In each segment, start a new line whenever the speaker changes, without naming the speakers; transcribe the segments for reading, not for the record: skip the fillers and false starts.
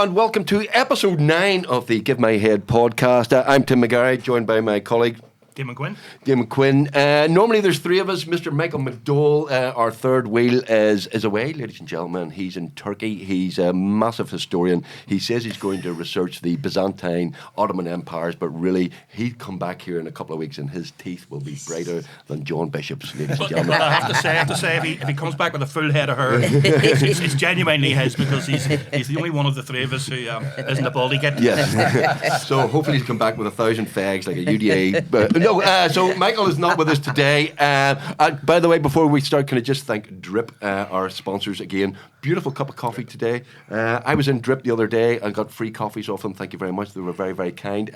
and welcome to episode 9 of the Give My Head podcast. I'm Tim McGarry, joined by my colleague
Damon Quinn.
Normally there's 3 of us. Mr. Michael McDowell, our third wheel, is away, ladies and gentlemen. He's in Turkey. He's a massive historian. He says he's going to research the Byzantine, Ottoman empires, but really he'd come back here in a couple of weeks and his teeth will be brighter than John Bishop's, ladies and gentlemen.
But I have to say, if he comes back with a full head of hair, it's genuinely his, because he's the only one of the 3 of us who isn't a baldy kid.
Yes. So hopefully he'll come back with 1,000 fags like a UDA. But so Michael is not with us today. By the way, before we start, can I just thank Drip, our sponsors again. Beautiful cup of coffee today. I was in Drip the other day and got free coffees off them. Thank you very much. They were very, very kind.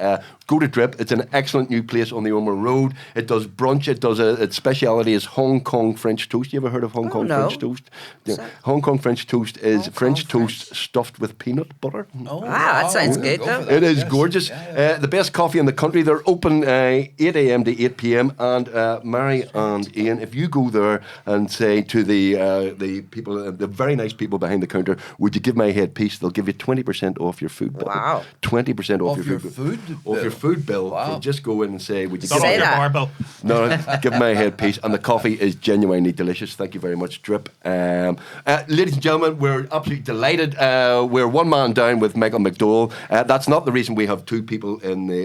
Go to Drip. It's an excellent new place on the Omer Road. It does brunch. It does its speciality is Hong Kong French toast. You ever heard of Hong Kong French toast? Yeah. Hong Kong French toast is French toast stuffed with peanut butter.
Oh, wow, that sounds good though.
It is gorgeous. The best coffee in the country. They're open 8 a.m. to 8 p.m. And Mary and Ian, if you go there and say to the people, the very nice people behind the counter, would you give my head piece? They'll give you 20% off your food bill.
Wow.
20% off your
food
off your food bill.
Wow.
You just go in and say, would you
Not
give
on
my
your
that.
bar bill.
No, give my head piece. And the coffee is genuinely delicious. Thank you very much, Drip. Ladies and gentlemen, we're absolutely delighted. We're one man down with Michael McDowell. That's not the reason we have 2 people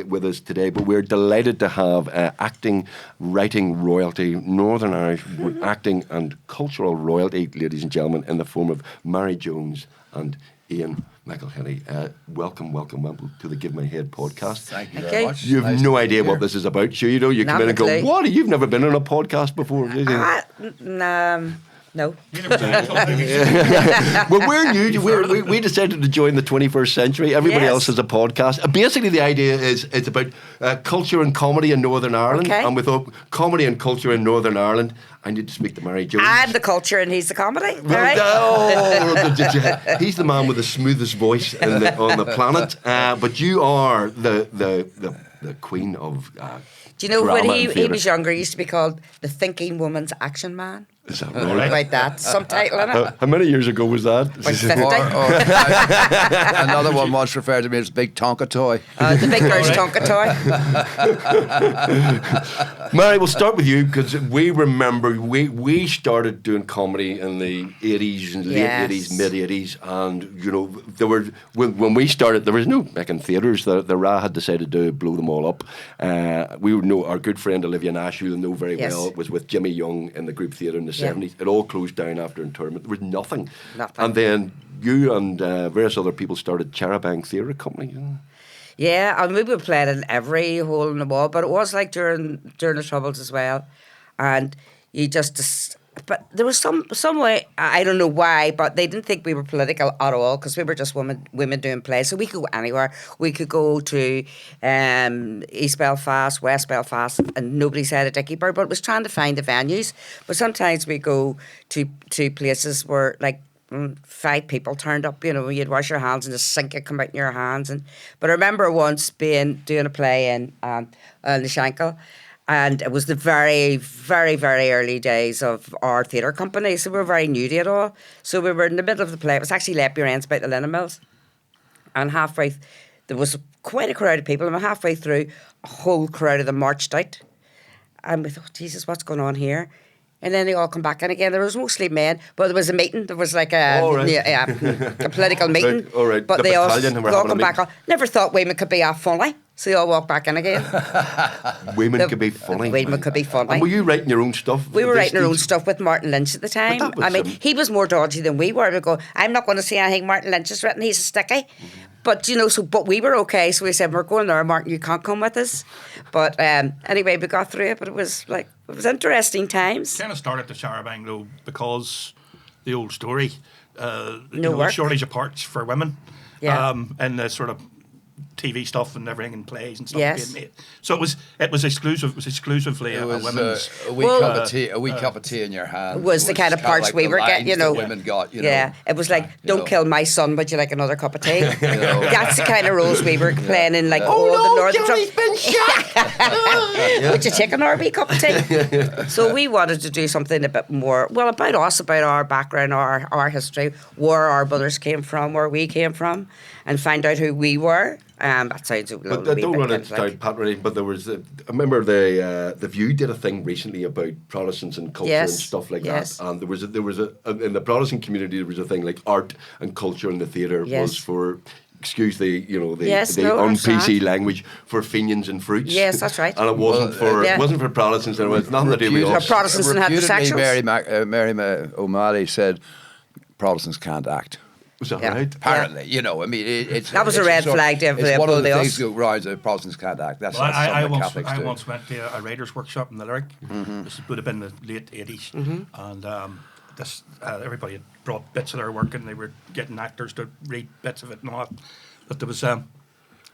with us today, but we're delighted to have acting, writing royalty, Northern Irish acting and cultural royalty, ladies and gentlemen, in the form of Mary Jones and Ian McElhinney. Welcome to the Give My Head podcast.
Thank you very much.
You have no idea what this is about, sure you know? You come in and go, what? You've never been on a podcast before?
No.
Well, we're new. We decided to join the 21st century. Everybody else has a podcast. Basically, the idea is it's about culture and comedy in Northern Ireland.
Okay.
And with comedy and culture in Northern Ireland, I need to speak to Mary Jones.
I'm the culture and he's the comedy.
Well,
Right?
he's the man with the smoothest voice on the planet. But you are the queen of
Do you know
drama
when
and
he
theatre.
was younger, he used to be called the Thinking Woman's Action Man?
Is that
What
right?
about that? Subtitle in it?
How many years ago was that?
About 50.
Another one once referred to me as Big Tonka Toy.
The big girl's Tonka toy.
Mary, we'll start with you because we remember we started doing comedy in the 80s and late
Yes.
80s, mid 80s, and you know there were when we started there was no making theatres. The Ra had decided to blow them all up. We would know our good friend Olivia Nash, who you know very
Yes.
well, was with Jimmy Young in the group theatre in the
Yeah.
70s. It all closed down after internment. There was nothing.
Nothing.
And then you and various other people started Charabang Theatre Company.
Yeah, and we were playing in every hole in the wall, but it was like during the Troubles as well. And you but there was some way, I don't know why, but they didn't think we were political at all because we were just women doing plays. So we could go anywhere. We could go to East Belfast, West Belfast, and nobody said a dicky bird, but it was trying to find the venues. But sometimes we go to places where, like, 5 people turned up, you know, you'd wash your hands and the sink would come out in your hands. But I remember once doing a play in the Shankill, and it was the very, very, very early days of our theatre company, so we were very new to it all. So we were in the middle of the play. It was actually Let Your Ends about the linen mills. And halfway, there was quite a crowd of people, and halfway through, a whole crowd of them marched out. And we thought, Jesus, what's going on here? And then they all come back in again. There was mostly men, but there was a meeting. There was like a political meeting.
All right.
But
The
they all
battalion were
come
having a
back. Never thought women could be funny. So they all walked back in again.
Women could be funny.
Women could be funny.
And were you writing your own stuff?
We were
at this
writing our own
stage?
stuff with Martin Lynch at the time.
that was
I mean,
some-
he was more dodgy than we were. We go, I'm not going to see anything Martin Lynch has written. He's a sticky. But, you know, but we were okay. So we said, we're going there, Martin, you can't come with us. But anyway, we got through it. But it was interesting times.
Kind of started the Charabang though because the old story,
No work.
shortage of parts for women.
Yeah.
And the sort of TV stuff and everything and plays and stuff
Yes.
being made. So it was exclusive. It was exclusively
It
a
was
women's.
a wee
Well-
cup of tea in your hand.
Was the kind of parts
like
we
the
were getting, you
lines
know.
that women got, you
Yeah,
know.
it was like,
you
don't
know.
kill my son, would you like another cup of tea?
know.
That's the kind of roles we were playing in, like, all the northern
Johnny's been shot.
Would you take an RB cup of tea? So we wanted to do something a bit more, well, about us, about our background, our history, where our brothers came from, where we came from, and find out who we were. That sounds a little
But
wee
don't
bit
run
kind
it
of
down,
like,
Pat, really, but there was, I remember the View did a thing recently about Protestants and culture
Yes,
and stuff like
yes.
that. And there was in the Protestant community, there was a thing like art and culture in the theatre
Yes.
was for, excuse the
Yes,
the
no, I
un-PC
understand.
language, for Fenians and fruits.
Yes, that's right.
And it wasn't
yeah.
it wasn't for Protestants, and it was nothing to do with
Or
us.
Protestants and
Reputedly,
heterosexuals.
Mary O'Malley said Protestants can't act.
Was that
Yeah.
right?
Apparently, you know, I mean, it's
That was a
it's
red
sort-
flag to
It's one of the
everybody
things
else.
that rides that Protestants can't act. That's
Well,
something
I
Catholics do.
once went to a writers' workshop in the Lyric. This would have been the late 80s. And this everybody had brought bits of their work and they were getting actors to read bits of it and all that. But there was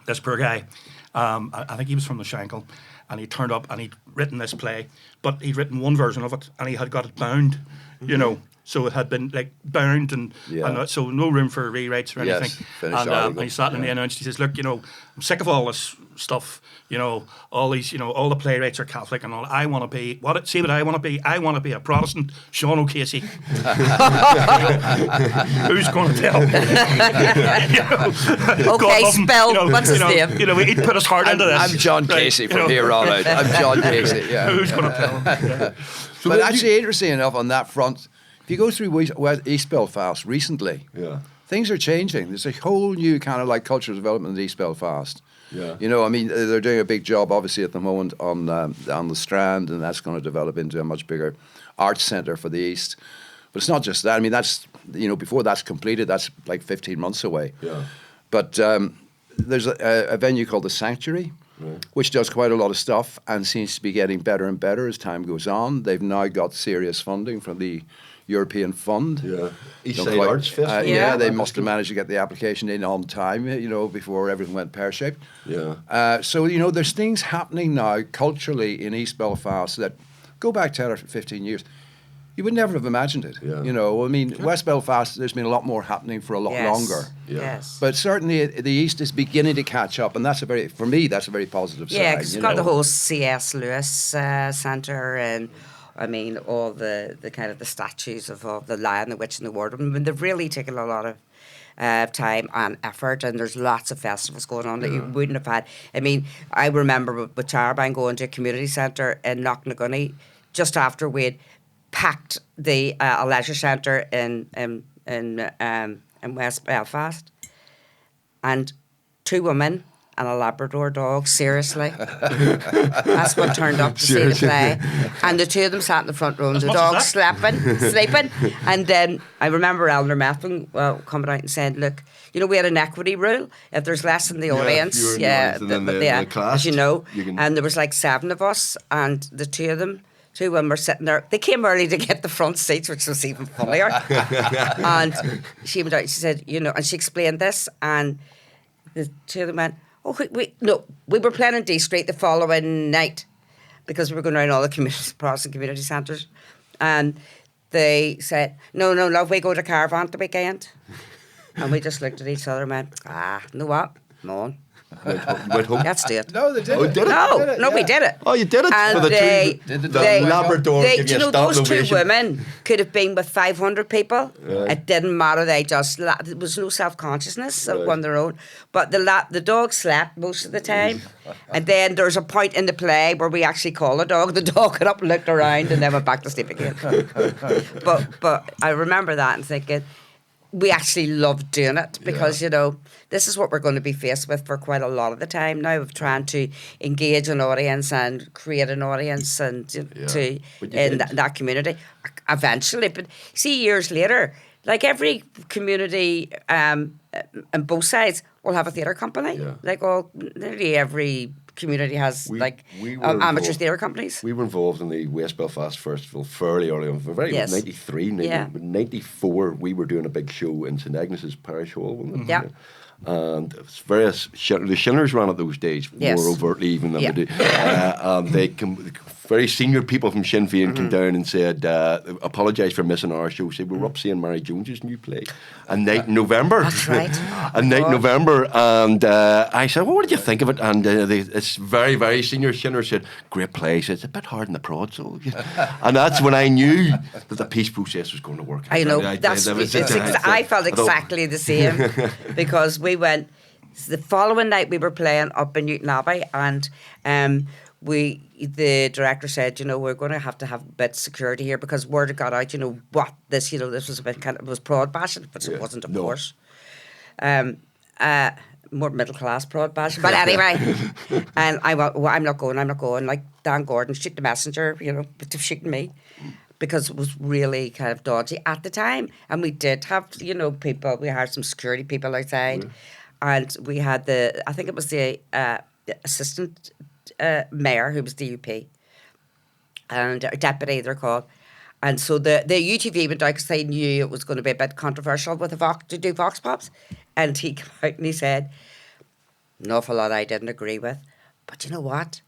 this poor guy, I think he was from the Shankill, and he turned up and he'd written this play, but he'd written one version of it and he had got it bound, you know. So it had been like bound and so no room for rewrites or
Yes,
anything.
finished
And
article,
he sat and he announced, he says, look, you know, I'm sick of all this stuff, you know, all these, you know, all the playwrights are Catholic and all. I want to be, see what I want to be? I want to be a Protestant Sean O'Casey. Who's going to tell? You know,
Okay,
God love him,
spell, what's his name?
You know, he'd put his heart into this.
I'm John
Right,
Casey
you
from
know.
here on out. I'm John Casey, yeah.
Who's going to tell him? Yeah.
But actually, interesting enough on that front, if you go through East Belfast recently,
Yeah.
things are changing. There's a whole new kind of like cultural development in East Belfast.
Yeah.
You know, I mean, they're doing a big job, obviously, at the moment on the Strand, and that's going to develop into a much bigger arts centre for the East. But it's not just that. I mean, that's, you know, before that's completed, that's like 15 months away.
Yeah.
But there's a venue called The Sanctuary, which does quite a lot of stuff and seems to be getting better and better as time goes on. They've now got serious funding from the European Fund.
Yeah. East
Don't
Side
quite-
Arts Festival.
yeah, they
Yeah.
must have managed to get the application in on time, you know, before everything went pear-shaped.
Yeah.
So, you know, there's things happening now culturally in East Belfast that go back 10 or 15 years. You would never have imagined it.
Yeah.
You know, I mean, West Belfast, there's been a lot more happening for a lot
Yes.
longer.
Yeah.
Yes.
But certainly the East is beginning to catch up, and for me, that's a very positive sign.
Yeah, because
you
it's got
know.
the whole C.S. Lewis Centre and, I mean, all the kind of the statues of the Lion, the Witch and the Wardrobe. I mean, they've really taken a lot of time and effort, and there's lots of festivals going on that you wouldn't have had. I mean, I remember with Charbang going to a community centre in Knocknagunny just after we'd packed the a leisure centre in West Belfast, and 2 women and a Labrador dog, seriously. That's what turned up to see the play. And the 2 of them sat in the front row and the
much
dog
as
sleeping. And then I remember Eleanor Methven coming out and saying, look, you know, we had an equity rule. If there's less in the
Yeah, if
audience,
you're in the audience and then the class,
as you know.
you can-
And there was like 7 of us, and the 2 of them, 2 women were sitting there. They came early to get the front seats, which was even funnier. And she went out and she said, you know, and she explained this, and the 2 of them went, oh, we were playing in D Street the following night because we were going around all the Protestant community centres. And they said, no, love, we go to Caravan the weekend. And we just looked at each other and went, you know what? Come on.
Went home.
Let's do it.
No, they did
Oh,
it.
did it?
No, we did it.
Oh, you did it?
And
For the
they,
two, the
they-
Labrador
they-
give
do
you
you
a
know,
standing
those 2
ovation.
women could have been with 500 people. It didn't matter. They just, there was no self-consciousness on their own. But the dog slept most of the time. And then there's a point in the play where we actually call the dog. The dog got up and looked around and then went back to sleep again. But I remember that and thinking, we actually loved doing it because, you know, this is what we're going to be faced with for quite a lot of the time now, of trying to engage an audience and create an audience and to
But you
in
did.
that community eventually. But see, years later, like every community on both sides will have a theatre company.
Yeah.
Like nearly every community has
We were
amateur
involved-
theatre companies.
We were involved in the West Belfast Festival fairly early on.
Yes.
93,
Yeah.
94, we were doing a big show in St Agnes's Parish Hall. Wasn't it?
Yeah.
And it was various the Shillers ran it those days
Yes.
more overtly even than
Yeah.
we do. They very senior people from Sinn Féin came down and said, apologised for missing our show. Said we were up seeing Mary Jones's new play, A Night in November.
That's right.
A Night in
God.
November, and I said, well, what did you think of it? And this very, very senior Shinner said, great play. He said, it's a bit hard in the prod, so. And that's when I knew that the peace process was going to work.
I know.
I
I felt exactly the same because we went the following night. We were playing up in Newton Abbey, and the director said, we're going to have a bit of security here because word had got out. This was a bit it was prod bashing, but it wasn't, of course. More middle class prod bashing, but anyway. And I went, well, I'm not going. Like Dan Gordon, shoot the messenger, but to shooting me. Because it was really kind of dodgy at the time. And we did have, people, we had some security people outside. And we had I think it was the assistant mayor, who was DUP, and or deputy, they're called. And so the UTV went out because they knew it was going to be a bit controversial with to do Vox Pops. And he came out and he said, an awful lot I didn't agree with. But you know what?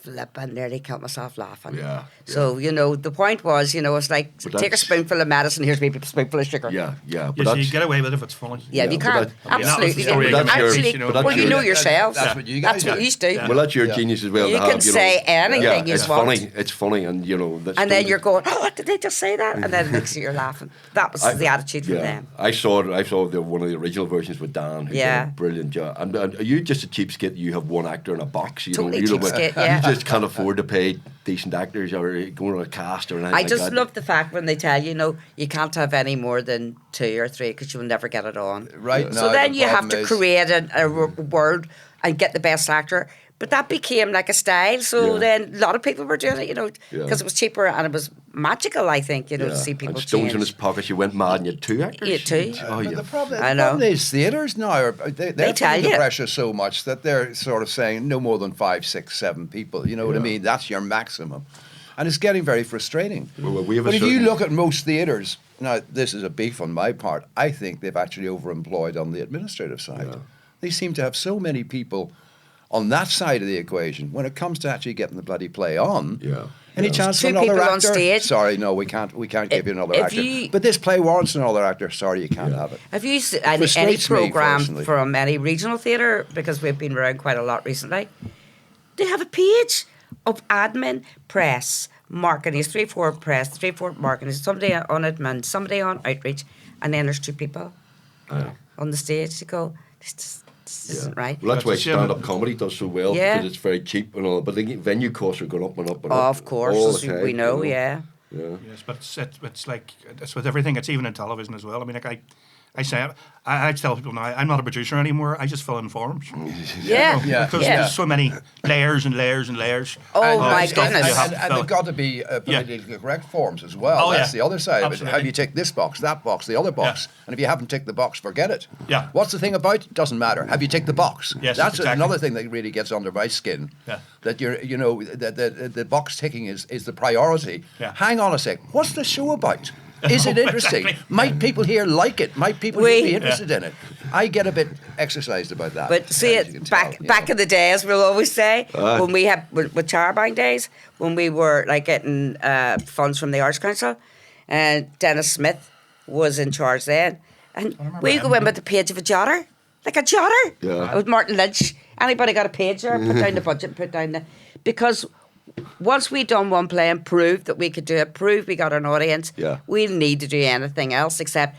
Flipping nearly killed myself laughing.
Yeah.
So, the point was, it's like, take a spoonful of medicine, here's maybe a spoonful of sugar.
Yeah. But
Yes,
that's,
you get away with it if it's funny.
Yeah, you
but
can.
that-
Absolutely.
Yeah, that was the story.
But that's your-
Actually,
but that's
well, you
your-
know yourselves.
That's what you guys
That's what you do.
Yeah.
well, that's your genius as well.
You
to have,
can say anything
yeah,
you
it's
want.
funny. It's funny, and that's
And then you're going, oh, did they just say that? And then next thing you're laughing. That was the attitude from them.
I saw one of the original versions with Dan, who
Yeah.
did a brilliant job. And are you just a cheapskate? You have one actor in a box.
Totally
you
cheapskate, yeah.
You just can't afford to pay decent actors or going on a cast or anything.
I
like
just
that.
love the fact when they tell you, you can't have any more than 2 or 3 because you'll never get it on.
Right
So
now,
then
the
you have
problem
to
is-
create a word and get the best actor. But that became like a style. So
Yeah.
then a lot of people were doing it, because
Yeah.
it was cheaper and it was magical, I think, to see people
and stones
change.
in his pockets. You went mad and you had 2 actors.
You had 2.
Oh,
But
yeah.
the problem,
I know.
is theatres now they're
tell
feeling the
you.
pressure so much that they're sort of saying no more than 5, 6, 7 people. You know what I mean? That's your maximum, and it's getting very frustrating.
Well, we have a
But if you
certain-
look at most theatres now, this is a beef on my part. I think they've actually overemployed on the administrative side.
Yeah.
They seem to have so many people on that side of the equation. When it comes to actually getting the bloody play on,
Yeah.
any
Yeah.
chance for
2
another
people
actor?
on stage.
Sorry, no, we can't give you another
If
actor.
you-
But this play warrants another actor. Sorry, you can't have it.
Have you seen any
Frustrates me,
programme
personally.
from any regional theatre, because we've been around quite a lot recently, they have a page of admin, press, marketing. It's 3-4 press, 3-4 marketing, somebody on admin, somebody on outreach, and then there's 2 people on the stage. You go, this isn't right.
Well, that's why
That's a shame.
stand-up comedy does so well,
Yeah.
because it's very cheap and all. But the venue costs are going up and up and up.
Of course,
all
as
the time,
we know, yeah.
Yeah.
Yes, but it's like it's with everything. It's even in television as well. I mean, like I say, I tell people now, I'm not a producer anymore. I just fill in forms.
Yeah,
Yeah.
Because
yeah.
there's so many layers and layers and layers.
Oh,
of
my
stuff
goodness.
you have to
And
fill.
they've got to be politically correct forms as well.
Oh,
That's
yeah.
the other side of it.
Absolutely.
Have you ticked this box, that box, the other box?
Yeah.
And if you haven't ticked the box, forget it.
Yeah.
What's the thing about it? Doesn't matter. Have you ticked the box?
Yes,
That's
exactly.
another thing that really gets under my skin.
Yeah.
That the box ticking is the priority.
Yeah.
Hang on a sec. What's the show about? Is it interesting?
Exactly.
Might people here like it? Might people here be interested in it? I get a bit exercised about that.
But see,
as you can
back
tell, you
back
know.
in the days, we'll always say, when we had, with Charbine days, when we were like getting funds from the Arts Council, and Dennis Smith was in charge then, and we
him.
go in with the page of a jotter, like a jotter,
Yeah.
with Martin Lynch. Anybody got a page there? Put down the budget, put down the... Because once we done one play and proved that we could do it, proved we got an audience,
Yeah.
we didn't need to do anything else except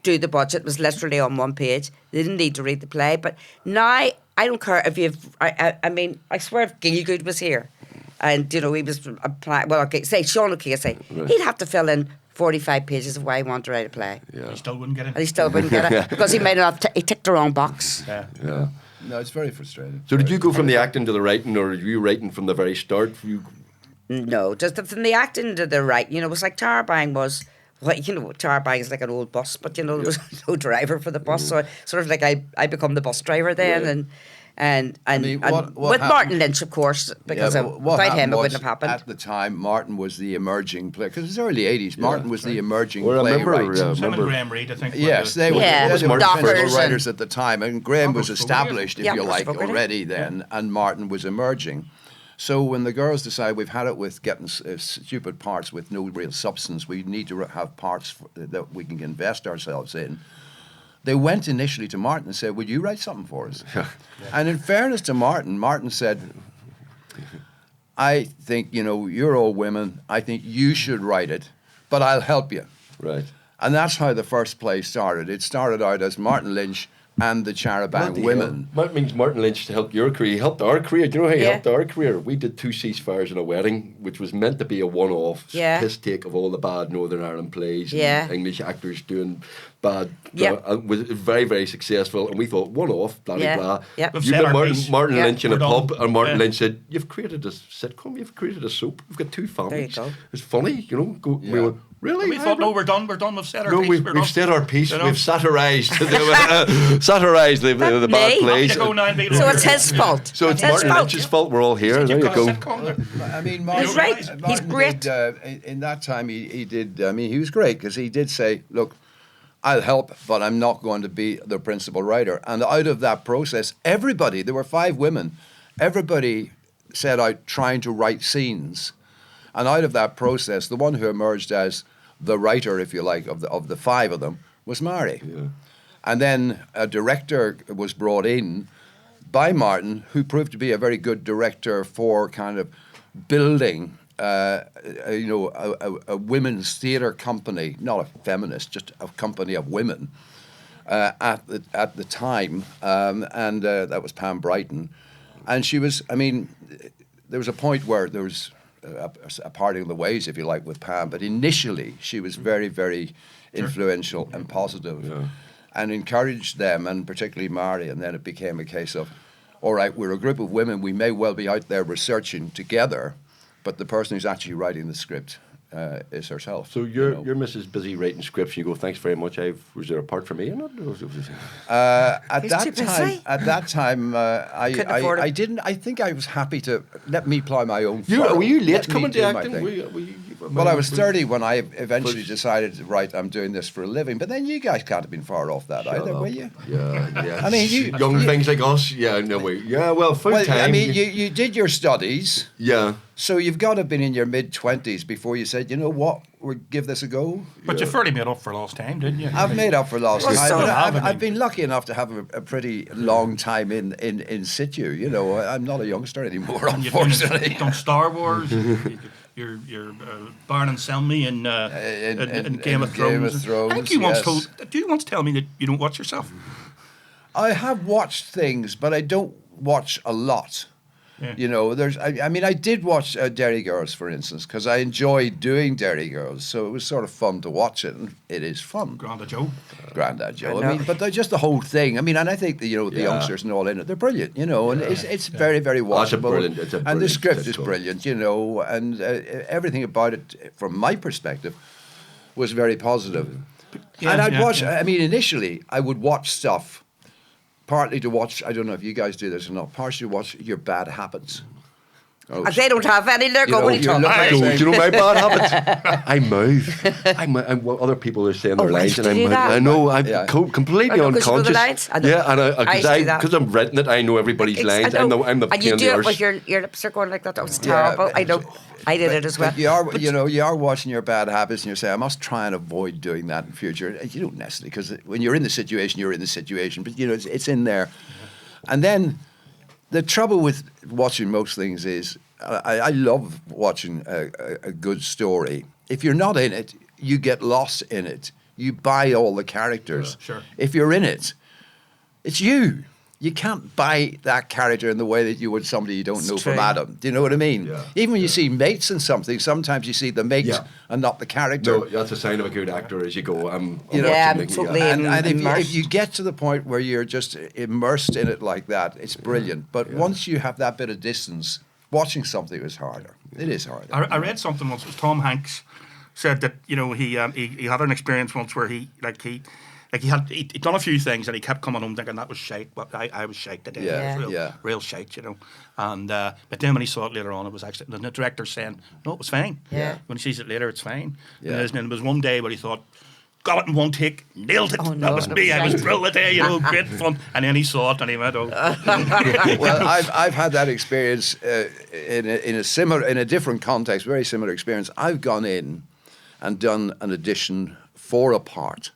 do the budget. It was literally on one page. They didn't need to read the play. But now, I don't care if you've... I mean, I swear if Gielgud was here and, he was applying... Well, okay, say Sean O'Casey, he'd have to fill in 45 pages of why he wanted to write a play.
You still wouldn't get in.
And he still wouldn't get it because he might not have... He ticked the wrong box.
Yeah.
Yeah.
No, it's very frustrating.
So did you go from the acting to the writing, or were you writing from the very start?
No, just from the acting to the right. It was like Charbine was... Well, Charbine is like an old bus, but, there was no driver for the bus. So sort of like I become the bus driver then.
mean, what
with
happened-
Martin Lynch, of course, because
but what
without him
happened
it
was,
wouldn't have happened.
At the time, Martin was the emerging player because it was early '80s. Martin was the emerging
Well, I remember,
playwright.
yeah.
Sam and
remember-
Graham Reid, I think.
Yes,
were
they
the-
were,
Yeah,
they were
Martin
the principal
Dockers
writers at the time, and Graham was
Dockers,
established, if
yeah,
you
Dockers
like,
Fogarty.
already then, and Martin was emerging. So when the girls decided we've had it with getting stupid parts with no real substance, we need to have parts that we can invest ourselves in. They went initially to Martin and said, "Would you write something for us?" And in fairness to Martin, Martin said, "I think, you're all women. I think you should write it, but I'll help you."
Right.
And that's how the first play started. It started out as Martin Lynch and the Charabanc
Bloody
women.
hell. That means Martin Lynch to help your career. He helped our career. Do you know how he
Yeah.
helped our career? We did 2 ceasefires and a wedding, which was meant to be a one-off
Yeah.
piss take of all the bad Northern Ireland plays.
Yeah.
And English actors doing bad.
Yep.
Was very, very successful. And we thought, one-off, blah,
Yeah.
blah, blah.
Yep.
We've
You
said
met
our
Martin,
piece.
Martin
Yeah.
Lynch in a
We're done.
pub, and Martin
Yeah.
Lynch said, "You've created a sitcom, you've created a soap, you've got 2 families.
go.
It's funny, We
Yeah.
went, really?
We thought, no, we're done, we've said our
No,
piece.
we've
we're done.
said our piece.
You know?
We've satirised satirised the bad
me?
plays.
Off you go now, Beetle.
So it's his fault.
So it's
his
Martin
fault.
Lynch's fault we're all here.
You've
There you
got a
go.
sitcom there.
I mean, Martin,
He's right.
Martin
He's great.
Did, in that time, he did. I mean, he was great because he did say, "Look, I'll help, but I'm not going to be the principal writer." And out of that process, everybody, there were 5 women, everybody set out trying to write scenes. And out of that process, the one who emerged as the writer, if you like, of the 5 of them was Mary.
Yeah.
And then a director was brought in by Martin, who proved to be a very good director for kind of building, a women's theatre company, not a feminist, just a company of women at the time, and that was Pam Brighton, and she was. I mean, there was a point where there was a parting of the ways, if you like, with Pam, but initially she was very, very influential and positive.
Yeah.
And encouraged them, and particularly Mary, and then it became a case of, all right, we're a group of women, we may well be out there researching together, but the person who's actually writing the script is herself.
So your Mrs. busy writing scripts. You go, thanks very much. Was there a part for me in it?
At
He's
that
too
time,
busy. Couldn't afford
I
it.
didn't. I think I was happy to let me ply my own.
You
furrow.
were you
Let
late
me
coming
do
to
my
acting?
thing. Well, I was 30 when I eventually decided, right, I'm doing this for a living. But then you guys can't have been far off that either, were you?
Yeah.
I mean, you-
young
you-
things like us. Yeah, no way. Yeah, well, full
Well,
time.
I mean, you did your studies,
yeah.
so you've got to have been in your mid-20s before you said, you know what, we'll give this a go.
But you fairly made up for lost time, didn't you?
I've made up for lost
Well,
time.
so
but
have, I
I've
mean.
been lucky enough to have a pretty long time in situ. You know, I'm not a youngster anymore,
And you've been
unfortunately.
done Star Wars. You're Barn and Selmy in Game of Thrones.
Game of Thrones,
I think you once
yes.
told. Do you once tell me that you don't watch yourself?
I have watched things, but I don't watch a lot.
Yeah.
You know, I mean, I did watch Dairy Girls, for instance, because I enjoyed doing Dairy Girls, so it was sort of fun to watch it, and it is fun.
Granda Joe.
Grandad Joe.
I
I
know.
mean, but just the whole thing. I mean, and I think the
Yeah.
youngsters and all in it, they're brilliant. You know, and it's very, very
Oh, it's a
watchable.
brilliant- it's a
and the
brilliant
script is
sitcom.
brilliant. You know, and everything about it, from my perspective, was very positive.
Yeah,
and I'd
yeah,
watch.
yeah.
I mean, initially, I would watch stuff. Partly to watch. I don't know if you guys do this or not. Partially to watch your bad habits. Oh,
They don't have any. They're
You know,
going to
you're
talk.
looking-
Do you know my bad habits? I mouth. I'm what other people are saying their
Oh, right,
lines, and
you
I'm.
do that?
I know. I'm
Yeah.
completely
I know, 'cause you know the
unconscious.
lines? I know.
Yeah, and
I used to do that.
because I'm writing it, I know everybody's lines. I'm the
and
pain
you
in
do
the
it
arse.
with your lips are going like that. That was
Yeah,
terrible. I know. I did
But-
it as well.
But you are, you are watching your bad habits, and you say, "I must try and avoid doing that in future." And you don't necessarily, because when you're in the situation, you're in the situation. But you know, it's in there. And then the trouble with watching most things is, I love watching a good story. If you're not in it, you get lost in it. You buy all the characters.
Sure.
If you're in it, it's you. You can't buy that character in the way that you would somebody you don't
It's
know
true.
from Adam. Do you know what I mean?
Yeah.
Even when you see mates in something, sometimes you see the mate
Yeah.
and not the character.
No, that's a sign of a good actor as you go. I'm
You know,
Yeah,
watching
I'm
the-
totally-
And if
immersed.
you get to the point where you're just immersed in it like that, it's brilliant. But once you have that bit of distance, watching something is harder. It is harder.
I read something once. It was Tom Hanks said that he had an experience once where he like he'd done a few things and he kept coming home thinking that was shite, but I was shite today.
Yeah,
It was real shite, you know. And but then when he saw it later on, it was actually the director saying, no, it was fine.
Yeah.
When he sees it later, it's fine.
Yeah.
And there was one day where he thought, got it in one take, nailed it.
Oh, no,
that was me. I was brilliant there, you know, great fun. And then he saw it and he went, oh.
Well, I've had that experience in a different context, very similar experience. I've gone in and done an audition for a part,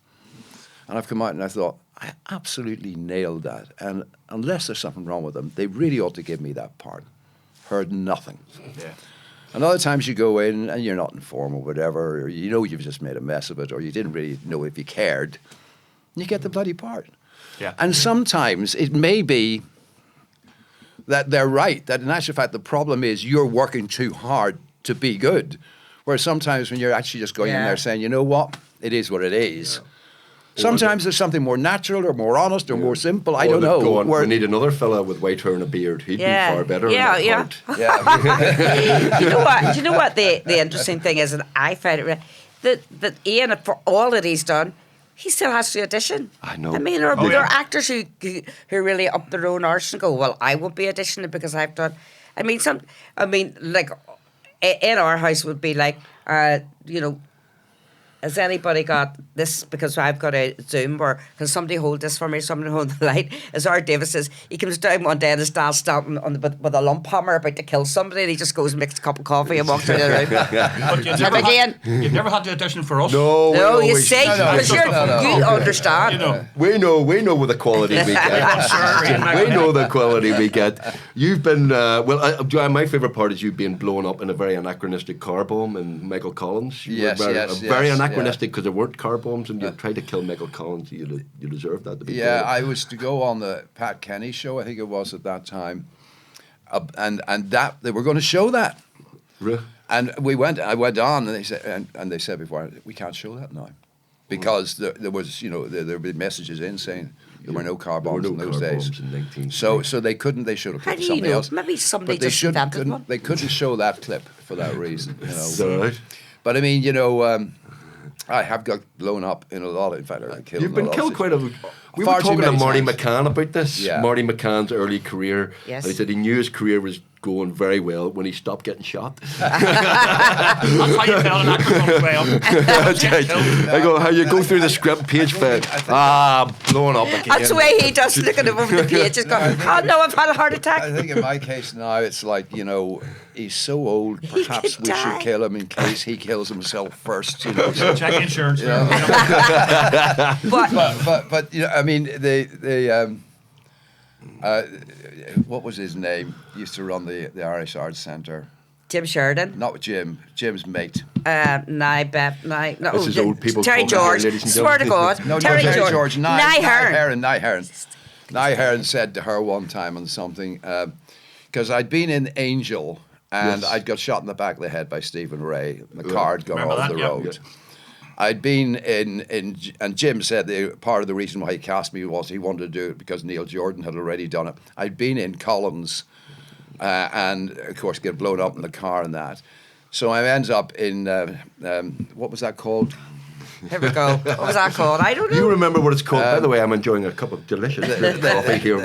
and I've come out and I thought I absolutely nailed that. And unless there's something wrong with them, they really ought to give me that part. Heard nothing.
Yeah.
And other times you go in and you're not informed or whatever, or you know you've just made a mess of it, or you didn't really know if you cared, and you get the bloody part.
Yeah.
And sometimes it may be that they're right, that in actual fact the problem is you're working too hard to be good. Whereas sometimes when you're actually just going in there saying, you know what, it is what it is. Yeah. Sometimes there's something more natural or more honest or more simple. I don't know.
Go on, we need another fella with white hair and a beard. He'd be far better.
Yeah.
Part.
Yeah.
Do you know what the interesting thing is, and I find it that Ian, for all that he's done, he still has to audition.
I know.
I mean, there are actors who really up their own arse and go, well, I won't be auditioning because I've done. Like in our house would be like, you know, has anybody got this? Because I've got a Zoom, or can somebody hold this for me? Somebody hold the light. As our Davis says, he comes down one day and his dad's stamping with a lump hammer about to kill somebody, and he just goes and makes a cup of coffee and walks out of the room.
But you've never had to audition for us.
No, you see, because you understand.
You know.
We know the quality we get. We know the quality we get. You've been Joanne, my favourite part is you being blown up in a very anachronistic car bomb in Michael Collins. Very anachronistic because there weren't car bombs, and you tried to kill Michael Collins. You deserved that to be.
Yeah, I was to go on the Pat Kenny show, I think it was at that time, and that they were going to show that.
Really?
And I went on, and they said before, we can't show that now, because there was, you know, there would be messages in saying there were no car bombs in those days. So they couldn't. They should have put somebody else.
Maybe somebody just invented one.
They couldn't show that clip for that reason. You know.
Is that right?
But I mean, you know. I have got blown up in a lot. In fact, I've been killed.
You've been killed quite a. We were talking to Marty McCann about this.
Yeah.
Marty McCann's early career.
Yes.
And he said he knew his career was going very well when he stopped getting shot.
That's how you tell an actor's on his way up.
I go, how you go through the script page for blowing up again.
That's the way he does, looking over the pages going, oh no, I've had a heart attack.
I think in my case now it's like, you know, he's so old, perhaps we should kill him in case he kills himself first, you know. So,
check insurance.
You know. but you know, I mean, what was his name? He used to run the Irish Arts Centre.
Jim Sheridan.
Not Jim. Jim's mate.
This is old people.
Terry George. Swear to God.
No,
Terry
George.
Nye Hearn.
Nye Hearn said to her one time on something, because I'd been in Angel and I'd got shot in the back of the head by Stephen Ray. The car had gone off the road. Yeah. I'd been in, and Jim said part of the reason why he cast me was he wanted to do it because Neil Jordan had already done it. I'd been in Collins, and of course get blown up in the car and that. So I ends up in what was that called?
Here we go. What was that called? I don't know.
You remember what it's called? By the way, I'm enjoying a cup of delicious coffee here.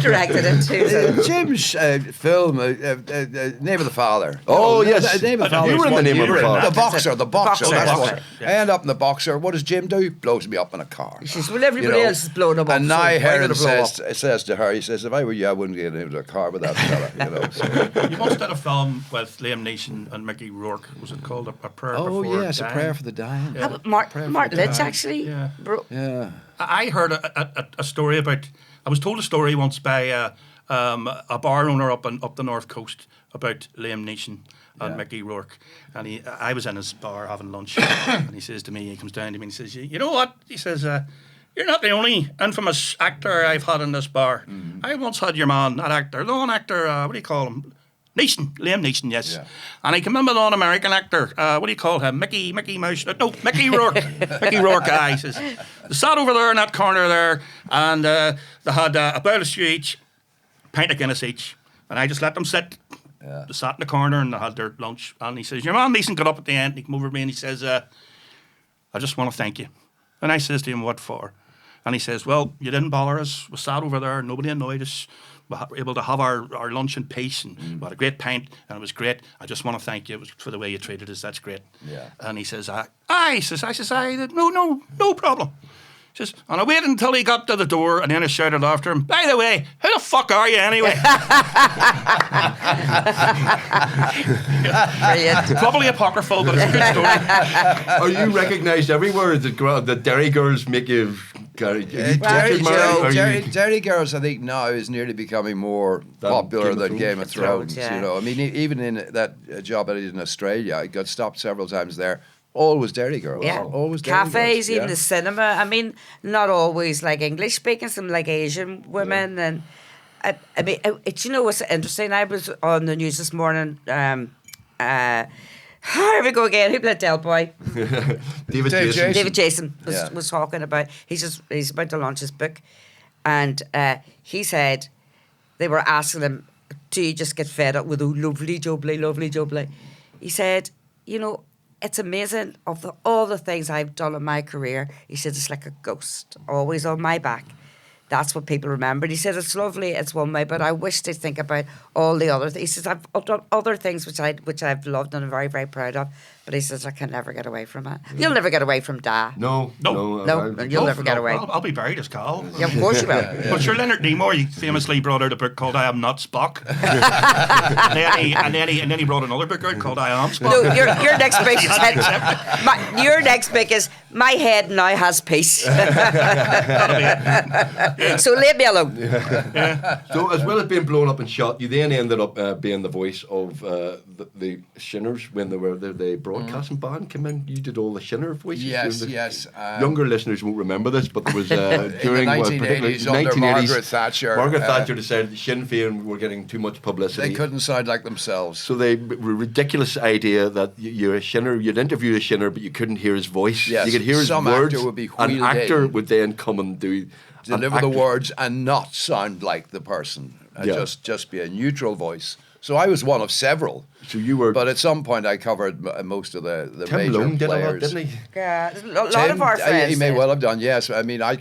Directed it too.
Jim's film, Name of the Father.
Oh, yes.
Name of the Father.
You were in the Name of the Father.
The Boxer. That's
Boxer.
what. I end up in the Boxer. What does Jim do? Blows me up in a car.
He says, well, everybody else is blown up.
And Nye Hearn says to her, he says, if I were you, I wouldn't get into a car with that fella. You know. So.
You once did a film with Liam Neeson and Mickey Rourke. Was it called A Prayer Before Dying?
Oh, yes, A Prayer for the Dying.
Yeah.
Martin Lynch, actually.
Yeah.
Yeah.
I heard a story about. I was told a story once by a bar owner up the north coast about Liam Neeson and Mickey Rourke, and I was in his bar having lunch, and he says to me, he comes down to me and he says, "You know what?" He says, "You're not the only infamous actor I've had in this bar. Mm-hmm. I once had your man, that actor, the one actor. What do you call him? Neeson, Liam Neeson, yes. Yeah. And I came in with an American actor. What do you call him? Mickey Mouse? No, Mickey Rourke. Mickey Rourke guy. He says, they sat over there in that corner there, and they had a bottle of stew each, pint of Guinness each, and I just let them sit. Yeah. They sat in the corner and they had their lunch. And he says, your man Neeson got up at the end, and he came over to me and he says, I just want to thank you. And I says to him, what for? And he says, well, you didn't bother us. We sat over there. Nobody annoyed us. We were able to have our lunch in peace, and we had a great pint, and it was great. I just want to thank you for the way you treated us. That's great.
Yeah.
And he says, I said, no problem. He says, and I waited until he got to the door, and then I shouted after him, by the way, who the fuck are you anyway?
Brilliant.
Probably apocryphal, but it's a good story.
Are you recognised everywhere? The Derry girls make you...
Derry Girls, I think now is nearly becoming more popular than Game of Thrones.
Yeah.
You know, I mean, even in that job I did in Australia, I got stopped several times there. Always Derry Girls.
Yeah,
Always Derry
cafes,
Girls.
even the cinema. I mean, not always like English speaking, some like Asian women, and I mean, you know what's interesting? I was on the news this morning. Here we go again. Who played Del Boy?
David
Dave
Jason.
David Jason
Yeah.
was talking about. He's about to launch his book, and he said they were asking him, "Do you just get fed up with lovely jubbly?" He said, "You know, it's amazing of all the things I've done in my career." He said it's like a ghost, always on my back. That's what people remember. And he said it's lovely, it's one way, but I wish they'd think about all the other things. He says I've done other things which I've loved and I'm very, very proud of. But he says I can never get away from it. You'll never get away from Da.
No.
No, you'll never get away.
I'll be buried as Carl.
Yeah, of course you will.
But sure, Leonard Nimoy, he famously brought out a book called I Am Not Spock. and then he brought another book out called I Am Spock.
No, your next book is your next book is My Head Now Has Peace.
That'll be it.
So leave me alone.
So as well as being blown up and shot, you then ended up being the voice of the Shinners when they were the broadcasting band came in. You did all the Shinner voices.
Yes.
Younger listeners won't remember this, but there was during
in the
particularly
1980s, under Margaret Thatcher.
Margaret Thatcher decided that Sinn Féin were getting too much publicity.
They couldn't sound like themselves.
So they were ridiculous idea that you're a Shinner, you'd interview a Shinner, but you couldn't hear his voice.
Yes,
You could hear his
some
words.
actor would be
An
wheeled
actor
in.
would then come and
Deliver the words and not sound like the person. And
Yeah.
just be a neutral voice. So I was one of several.
So you were.
But at some point I covered most of the
Tim
major
Lone did a lot,
players.
didn't he?
Yeah, a lot of our friends.
He may
did.
well have done, yes. I mean, I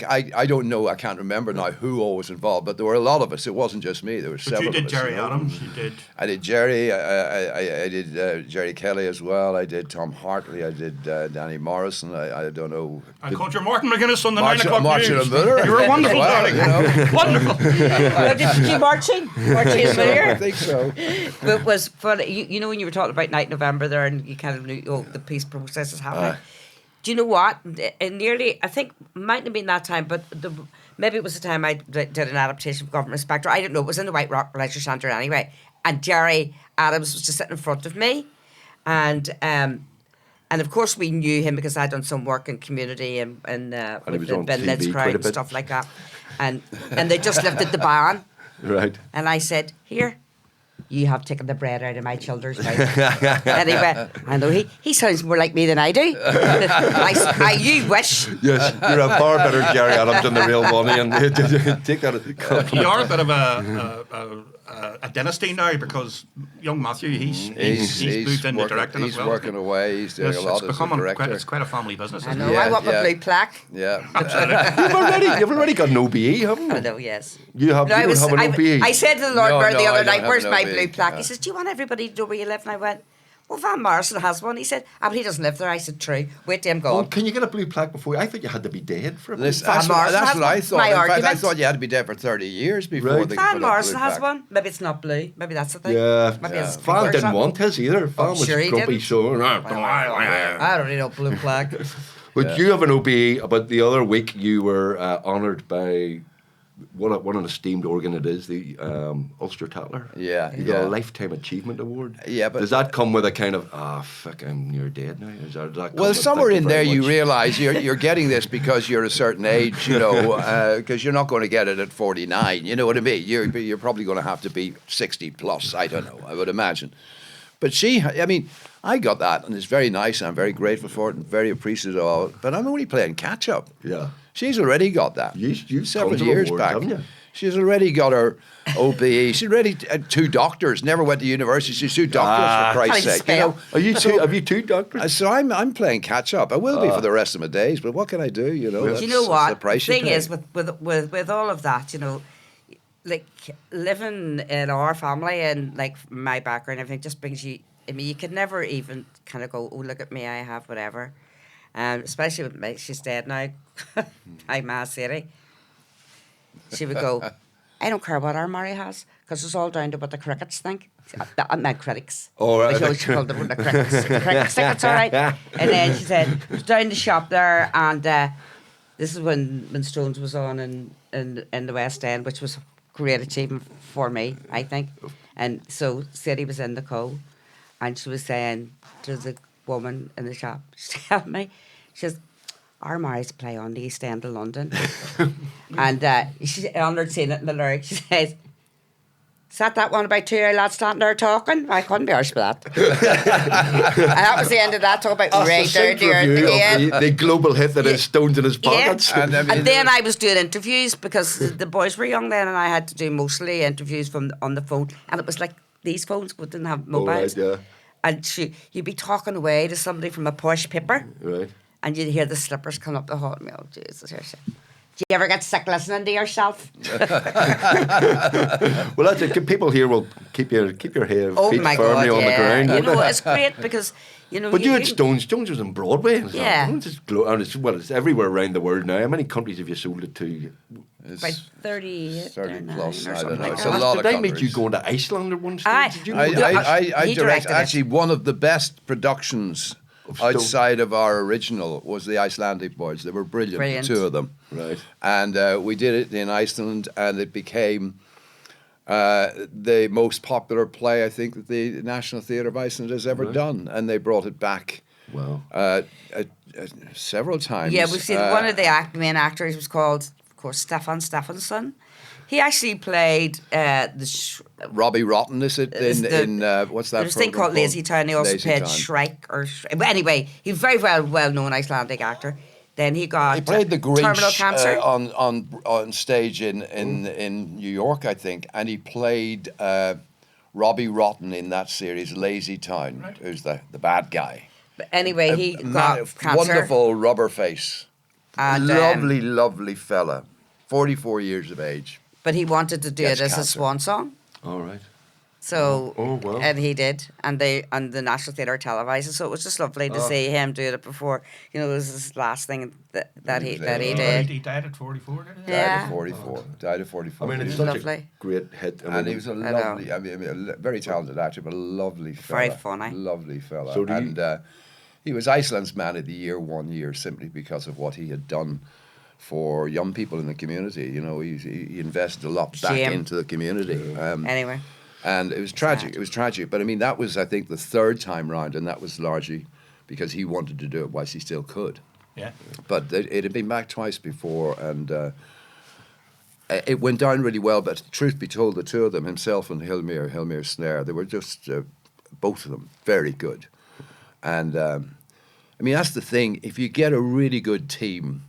don't know, I can't remember now who all was involved, but there were a lot of us. It wasn't just me. There were
But
several
you did
of us.
Jerry
you know.
Adams. You did.
I did Jerry. I did Jerry Kelly as well. I did Tom Hartley. I did Danny Morrison. I don't know.
I caught your Martin McGuinness on the 9
March
o'clock
March
news.
and Miller.
You were wonderful,
Well,
darling.
you know.
Wonderful.
Did you keep marching? Marching in
I
here?
think so.
But it was funny. You know when you were talking about Night November there, and you kind of knew the peace process is happening. Do you know what? Nearly, I think, mightn't have been that time, but maybe it was the time I did an adaptation of Government Inspector. I don't know. It was in the White Rock Leisure Centre anyway. And Jerry Adams was just sitting in front of me, and of course we knew him because I'd done some work in community and
he
with
was
the
on
Ben
TV
Lids
quite
crowd
a
and
bit.
stuff like that, and they just lifted the ban.
Right.
And I said, "Here, you have taken the bread out of my children's mouth." And he went, "I know he sounds more like me than I do." You wish.
Yes, you're a far better Jerry Adams than the real one, and take that.
You are a bit of a dynasty now because young Matthew, he's moved into
working,
directing
he's
as well.
working away. He's doing
Yes,
a lot
it's
as a
becoming
director.
it's quite a family business.
I
Isn't
know.
it?
Yeah,
I want my
yeah.
blue plaque.
Yeah.
You've already got an OBE, haven't you?
I know. Yes.
You have.
No,
you don't have an OBE.
I said to the Lord
No,
Mayor the
no, I
other
don't
night,
have
"Where's
an
my
OBE?"
blue plaque?"
Yeah.
He says, "Do you want everybody to know where you live?" And I went, "Well, Van Morrison has one." He said, "Ah, but he doesn't live there." I said, "True. Wait till I'm
Oh,
gone."
can you get a blue plaque before? I thought you had to be dead for a blue
Listen,
plaque.
that's
Morrison has
what I
one.
thought.
My
In fact, I
argument.
thought you had to be dead for 30 years before
Right.
they
Van
put a
Morrison
blue
has
plaque.
one. Maybe it's not blue. Maybe that's the thing.
Yeah,
Maybe it's
Van
pink or
didn't
something.
want his either. Van was
sure he
grumpy,
didn't.
so.
I don't need a blue plaque.
But you have an OBE. But the other week you were honoured by what an esteemed organ it is, the Ulster Tatler.
Yeah,
You got
yeah.
a Lifetime Achievement Award.
Yeah, but-
does that come with a kind of fuck, you're dead now? Does that come
Well,
with,
somewhere
"Thank
in
you
there
very
you
much"?
realise you're getting this because you're a certain age, you know, because you're not going to get it at 49. You know what I mean? You're probably going to have to be 60 plus. I don't know. I would imagine. But I got that, and it's very nice. And I'm very grateful for it, and very appreciative of it. But I'm only playing catch up.
Yeah.
She's already got that.
You've
several
come to
years
awards,
back.
haven't you?
She's already got her OBE. She's already 2 doctors. Never went to university. She's 2 doctors for Christ's sake.
spell.
Are you two? Have you 2 doctors?
So I'm playing catch up. I will be for the rest of my days. But what can I do? You know.
Do you know what?
The price
thing
you pay.
is, with all of that, you know, like living in our family and like my background, everything just brings you. I mean, you could never even kind of go, oh, look at me, I have whatever. Especially with me, she's dead now. Hi, Ma Sadie. She would go, I don't care what our Mary has, because it's all down to what the crickets think. I meant critics.
Oh, right.
She called them the crickets. The critics think it's all right. And then she said, it was down the shop there, and this is when Stones was on in the West End, which was a great achievement for me, I think. And so Sadie was in the co, and she was saying to the woman in the shop, she told me, she says, our Mary's play on the East End of London. And she honored seeing it in the lyrics. She says, is that one about 2 lads standing there talking? I couldn't be arsed with that. And that was the end of that. Talk about right there,
the global hit that is Stones in his pockets.
Yeah. And then I was doing interviews because the boys were young then, and I had to do mostly interviews on the phone. And it was like these phones, we didn't have mobiles.
Oh, right, yeah.
And you'd be talking away to somebody from a posh paper.
Right.
And you'd hear the slippers come up the hall. And me, oh, Jesus. Do you ever get sick listening to yourself?
Well, that's it. People here will keep your feet firmly on the ground.
You know, it's great because, you know...
But you had Stones. Stones was on Broadway.
Yeah.
It's everywhere around the world now. How many countries have you sold it to?
About 30
plus,
or
I
something
don't know.
like
It's
that.
a lot of
Did I meet
countries.
you going to Iceland at one stage?
Aye.
Did you
I
He
directed
directed it.
actually one of the best productions
Stone.
outside of our original was the Icelandic Boys. They were brilliant.
Brilliant.
2 of them.
Right.
And we did it in Iceland, and it became the most popular play I think that the National Theatre of Iceland has ever done, and they brought it back.
Wow.
Several times.
Yeah, we've seen one of the main actors was called, of course, Stefan Steffansson. He actually played
Robbie Rotten is it in what's that?
There's a thing called Lazy Town. He also
Lazy
played
Town.
Shrike. But anyway, he's a very well-known Icelandic actor. Then he got
He played the
terminal
Grinch
cancer.
on stage in New York, I think, and he played Robbie Rotten in that series, Lazy Town, who's the bad guy.
But anyway, he got cancer.
Wonderful rubber face,
And,
lovely fella, 44 years of age.
But he wanted to do
Gets
it as a
cancer.
swan song.
All right.
So,
Oh, wow.
and he did, and the National Theatre televised it. So it was just lovely to see him do it before. You know, it was his last thing that he did.
He died at 44, didn't he?
Yeah.
Died at 44.
I mean, it's
Such
such
lovely.
a great hit.
And he was a
know.
lovely, a very talented actor, but a lovely fella.
Very funny.
Lovely fella.
So do you-
and he was Iceland's Man of the Year one year simply because of what he had done for young people in the community. You know, he invested a lot back
Shame.
into the community.
Anyway,
And it was tragic.
Sad.
It was tragic. But I mean, that was, I think, the 3rd time round, and that was largely because he wanted to do it whilst he still could.
Yeah.
But it had been back twice before, and it went down really well. But truth be told, the 2 of them, himself and Hilmir Snare, they were just, both of them, very good. And, I mean, that's the thing. If you get a really good team,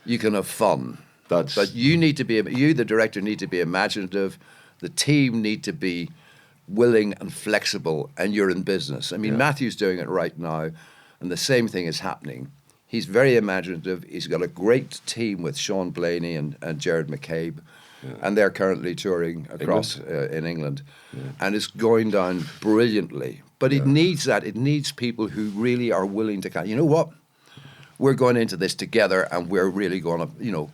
you can have fun. But you need to be, you, the director, need to be imaginative. The team need to be willing and flexible, and you're in business. I mean, Matthew's doing it right now, and the same thing is happening. He's very imaginative. He's got a great team with Sean Blaney and Jared McCabe, and they're currently touring across in England, and it's going down brilliantly. But it needs that. It needs people who really are willing to, you know what? We're going into this together, and we're really going to, you know,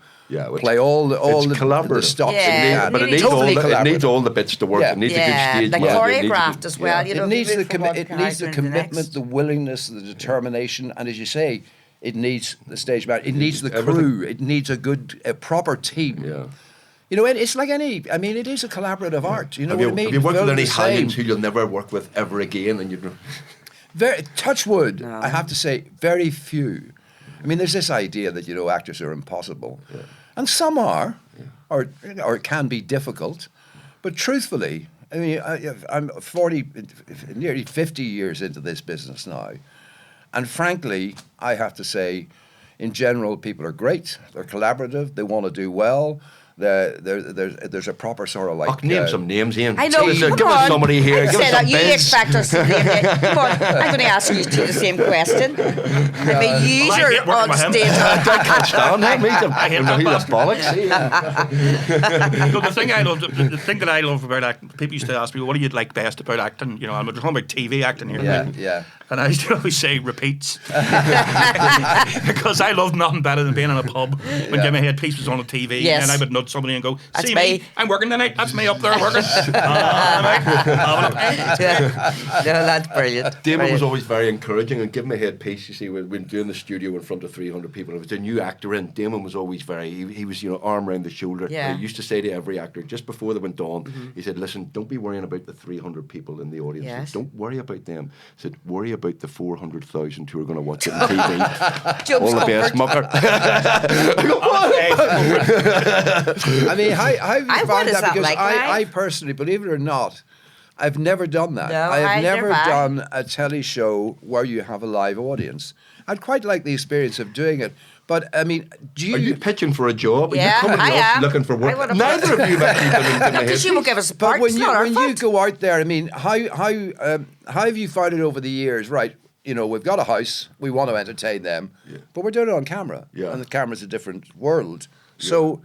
play all the
collaborative.
stops.
Yeah,
But it needs,
Totally
it needs
collaborative.
all the bits to work.
Yeah.
It needs a good
yeah,
stage.
the
manager, it needs a
choreographed
good-
as well. You know,
It needs
you
the
move from one
it needs the
character into the
commitment,
next.
the willingness, the determination, and as you say, it needs the stage man. It needs the
everything.
crew. It needs a proper team.
Yeah.
You know, it's like any. I mean, it is a collaborative art. You know
Have
what
you,
I mean?
have you worked with
They're
any
the same.
hands who you'll never work with ever again? And you know,
Touch wood.
No.
I have to say, very few. I mean, there's this idea that, you know, actors are impossible, and some are, or can be difficult. But truthfully, I mean, I'm nearly 50 years into this business now, and frankly, I have to say, in general, people are great. They're collaborative. They want to do well. there's a proper sort of like.
Oh, name some names, Ian.
I know.
Give
Come
us
on.
somebody here.
I
Give us
said
some
you
Biz.
expect us to name it. Come on, I'm going to ask you two the same question. I mean, you
Well, I hate
are
working
on
with him.
stage.
I can't stand him. He's a bollocks.
No, the thing that I love about acting, people used to ask me, what do you like best about acting? You know, I'm talking about TV acting here.
Yeah.
And I used to always say repeats. Because I love nothing better than being in a pub when Give Me a Headpiece was on the TV.
Yes.
And I would nudge somebody and go,
That's
see
me.
me, I'm working tonight. That's me up there working.
No, that's brilliant.
Damon was
Brilliant.
always very encouraging and give me a headpiece. You see, when doing the studio in front of 300 people, if it's a new actor in, Damon was always he was, arm around the shoulder.
Yeah.
He used to say to every actor, just before they went on, he said, listen, don't be worrying about the 300 people in the audience.
Yes.
Don't worry about them. He said, worry about the 400,000 who are going to watch it on TV.
Job's
All the best,
comfort.
mucker.
I mean, how have you
What
found
is
that?
that
Because
like,
I
Clive?
personally, believe it or not, I've never done that.
No,
I have
I
never
never.
done a telly show where you have a live audience. I'd quite like the experience of doing it. But, I mean, do
Are you pitching for a job? Are
Yeah,
you coming
I
to us
am.
looking for
I
work?
wanna
Neither
put-
of you have actually been in my
Because you won't give us a
But
part.
when
It's
you
not our
when you
fault.
go out there, I mean, how have you found it over the years? Right, we've got a house, we want to entertain them, but we're doing it on camera, and the camera's a different world. So,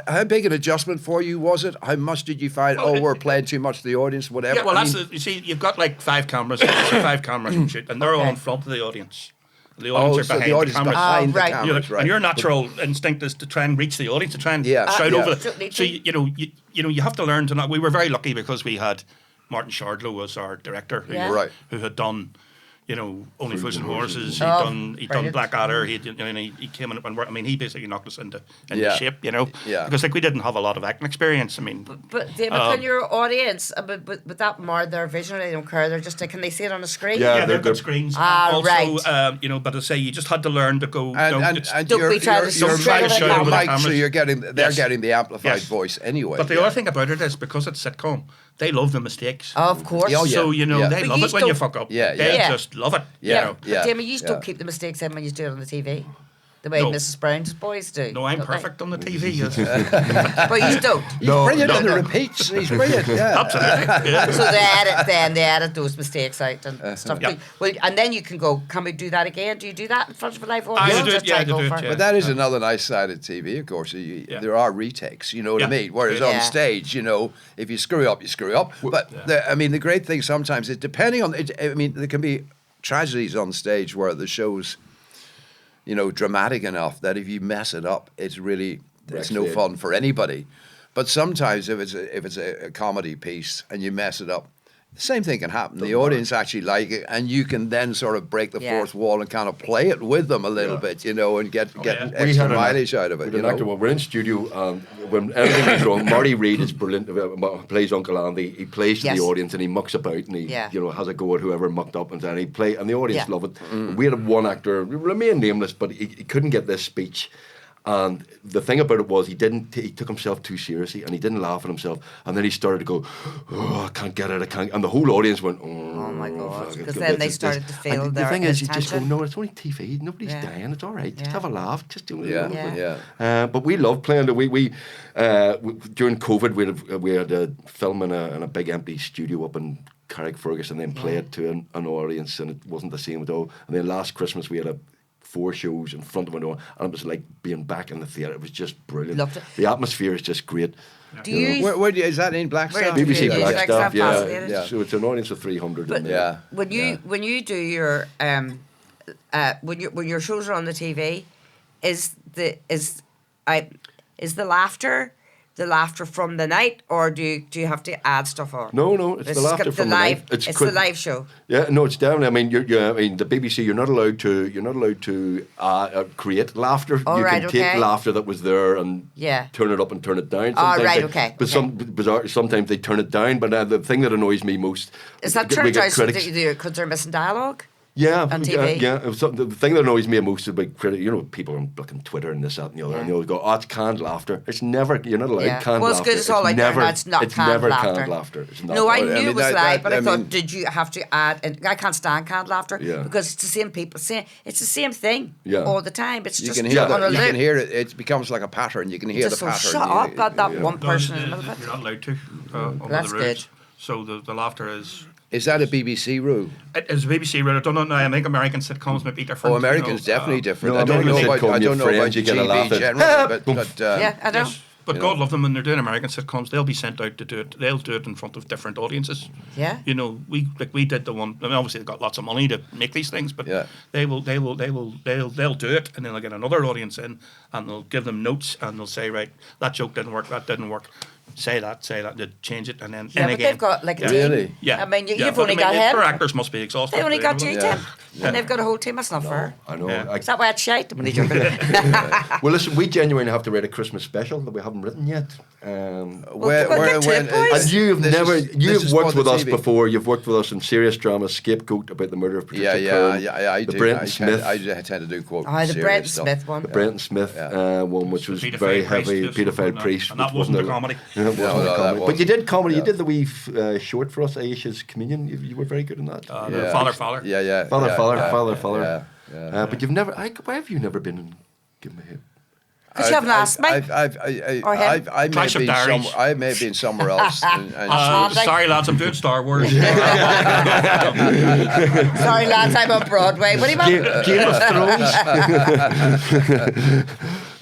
how big an adjustment for you was it? How much did you find?
Well,
We're playing too much to the audience, whatever.
Yeah, well,
I
that's
mean,
you see, you've got like 5 cameras, 5 cameras and shit, and they're all in front of the audience. The audience are
so
behind
the audience
cameras.
behind the
right.
cameras, right?
And your natural instinct is to try and reach the audience, to try and
Yeah.
shout
Yeah.
over
Absolutely.
So you have to learn to not. We were very lucky because we had Martin Shardlow was our director,
Yeah.
Right.
who had done. Only Fools and Horses.
Oh,
He'd done
brilliant.
Blackadder. He came in and worked. I mean, he basically knocked us into
Yeah.
shape.
Yeah.
Because we didn't have a lot of acting experience. I mean,
But David, can your audience, but that mar their vision, they don't care. They're just can they see it on the screen?
Yeah.
they've
they're-
got screens.
Ah,
also,
right.
But I say you just had to learn to go.
and
Don't
you're,
be trying
you're,
to
you're
shout
over the
mic,
cameras.
so they're
Yes.
getting the amplified
Yes.
voice anyway.
But the other thing about it is because it's sitcom, they love the mistakes.
Of course.
Oh, yeah.
So
Yeah.
they
But
love
you
it when you
don't-
fuck up.
Yeah,
They
yeah.
just love it.
Yeah.
But
Yeah.
Damon, you just
Yeah.
don't keep the mistakes in when you do it on the TV. The way
No.
Mrs. Brown's boys do.
No, I'm
don't they?
perfect on the TV.
But you don't.
He's brilliant on the repeats. He's brilliant. Yeah.
Absolutely. Yeah.
So they edit those mistakes out and stuff.
Yeah.
Well, and then you can go, can we do that again? Do you do that in front of a live
I
audience?
do it,
Just
yeah,
try
I
to go
do it,
for
yeah.
But that is another nice side of TV, of course. There are retakes, you know what I
Yeah.
mean? Whereas
Yeah.
on stage, if you screw up, you screw up. But, the great thing sometimes is depending on, there can be tragedies on stage where the show's, dramatic enough that if you mess it up, it's no
Backstage.
fun for anybody. But sometimes if it's a comedy piece and you mess it up, the same thing can happen. The audience actually like it, and you can then sort of break the
Yeah.
fourth wall and kind of play it with them a little bit, and get
yeah.
extra mileage out of it.
We had an actor, we're in studio, when everything goes wrong, Marty Reid is brilliant, plays Uncle Andy, he plays to
Yes.
the audience and he mucks about and he
Yeah.
has a go at whoever mucked up and then he play, and the audience
Yeah.
love it. We had one actor, remain nameless, but he couldn't get this speech. And the thing about it was he took himself too seriously and he didn't laugh at himself, and then he started to go, I can't get it, and the whole audience went,
Oh my God.
fuck,
Because
it's-
then they
it's-
started to feel
and the
their
thing is, you just go,
attention.
no, it's only TV, nobody's
Yeah.
dying, it's all right, just
Yeah.
have a laugh, just do it.
Yeah.
But we love playing. We during COVID we had a film in a big empty studio up in Carrickfergus and then play it to an audience, and it wasn't the same at all. And then last Christmas we had 4 shows in front of an audience, and it was like being back in the theatre. It was just brilliant.
Loved it.
The atmosphere is just great.
Do you?
Is that in Blackstaff?
Where-
BBC
Yeah,
Black
Black
Stuff,
Stuff,
yeah.
fascinating.
Yeah.
So it's an audience of 300
But
in there.
Yeah.
when you do your when your shows are on the TV, is the laughter from the night, or do you have to add stuff on?
No, it's
This
the
is
laughter
the
from
live.
the night.
It's the live show.
Yeah, no, it's definitely. I mean, the BBC. You're not allowed to create laughter.
Oh,
you
right,
can take
okay.
laughter that was there and
Yeah.
turn it up and turn it down.
Oh,
Sometimes
right,
they-
okay,
But
okay.
sometimes they turn it down. But the thing that annoys me most
Is that
we
turned
get
down so
critics.
because they're missing dialogue?
Yeah,
on TV.
yeah. It was the thing that annoys me most about people on fucking Twitter and this, that, and the other, and they'll go, "Oh, it's canned laughter." It's never. You're not allowed
Yeah.
canned
Well,
laughter.
it's good. It's all out there. That's not
It's
canned
never
laughter.
canned laughter. It's not.
No, I
Well, I
knew
mean,
it was
that-
live, but
that-
I
I
thought,
mean-
did you have to add? And I can't stand canned laughter
Yeah.
because it's the same people saying it's the same thing
Yeah.
all the time. It's
You
just
can hear
on a
you
loop.
can hear it. It becomes like a pattern. You can hear
Just
the
so
pattern.
shut
You-
up at that
yeah.
one person in the middle of
You're
it.
not allowed to under
That's
the rules.
good.
So the laughter is.
Is that a BBC rule?
It is a BBC rule. I don't know. I think American sitcoms might be different.
Oh, Americans definitely different.
No,
I don't know
American
about
sitcom,
I
your
don't know about
friends, you get a
TV
laugh at.
generally, but
Yeah, I know.
Yes, but God love them when they're doing American sitcoms. They'll be sent out to do it. They'll do it in front of different audiences.
Yeah.
You know, we did the one. I mean, obviously they've got lots of money to make these things, but
Yeah.
they'll do it, and then they'll get another audience in, and they'll give them notes, and they'll say, right, that joke didn't work, that didn't work. Say that, they change it, and then
Yeah,
in
but
again.
they've got like a
Yeah.
team.
Really?
Yeah,
I mean,
yeah,
you've
but
only got
their
him.
actors must be exhausted.
They only got
know.
you,
Yeah.
Tim. And they've got a whole team. That's not fair.
I know.
Yeah.
Is that why it's shite? I'm only joking.
Well, listen, we genuinely have to write a Christmas special that we haven't written yet.
where
well,
when
get to it, boys.
And you've
this
never,
is- this
you've
is
worked
for
with
the
us
TV.
before. You've worked with us in serious drama, Scapegoat about the murder of Patricia
Yeah,
Kern,
I
the
do.
Brenton
I
Smith,
tend to do quote.
Oh, the
serious
Brent
stuff.
Smith one.
the Brenton Smith
Yeah.
one, which was
Paedophile
very
priest,
heavy,
yes,
paedophile
and
priest.
and that
which
wasn't a
a-
comedy.
Yeah, it wasn't
No,
a
that
comedy.
was.
But you did comedy. You
Yeah.
did the wee short for us, Aisha's Communion. You were very good in that.
The Father.
Yeah, yeah.
Father,
yeah,
father,
yeah,
father,
yeah,
father.
yeah.
But you've never. Why have you never been in Give Me a Hit?
Because you haven't asked me. Or him.
I may
Clash
have
of
been
Diaries.
I may have been somewhere else. And
Sandy.
Sorry, lads, I'm doing Star Wars.
Sorry, lads, I'm on Broadway. What do you want?
Game of Thrones.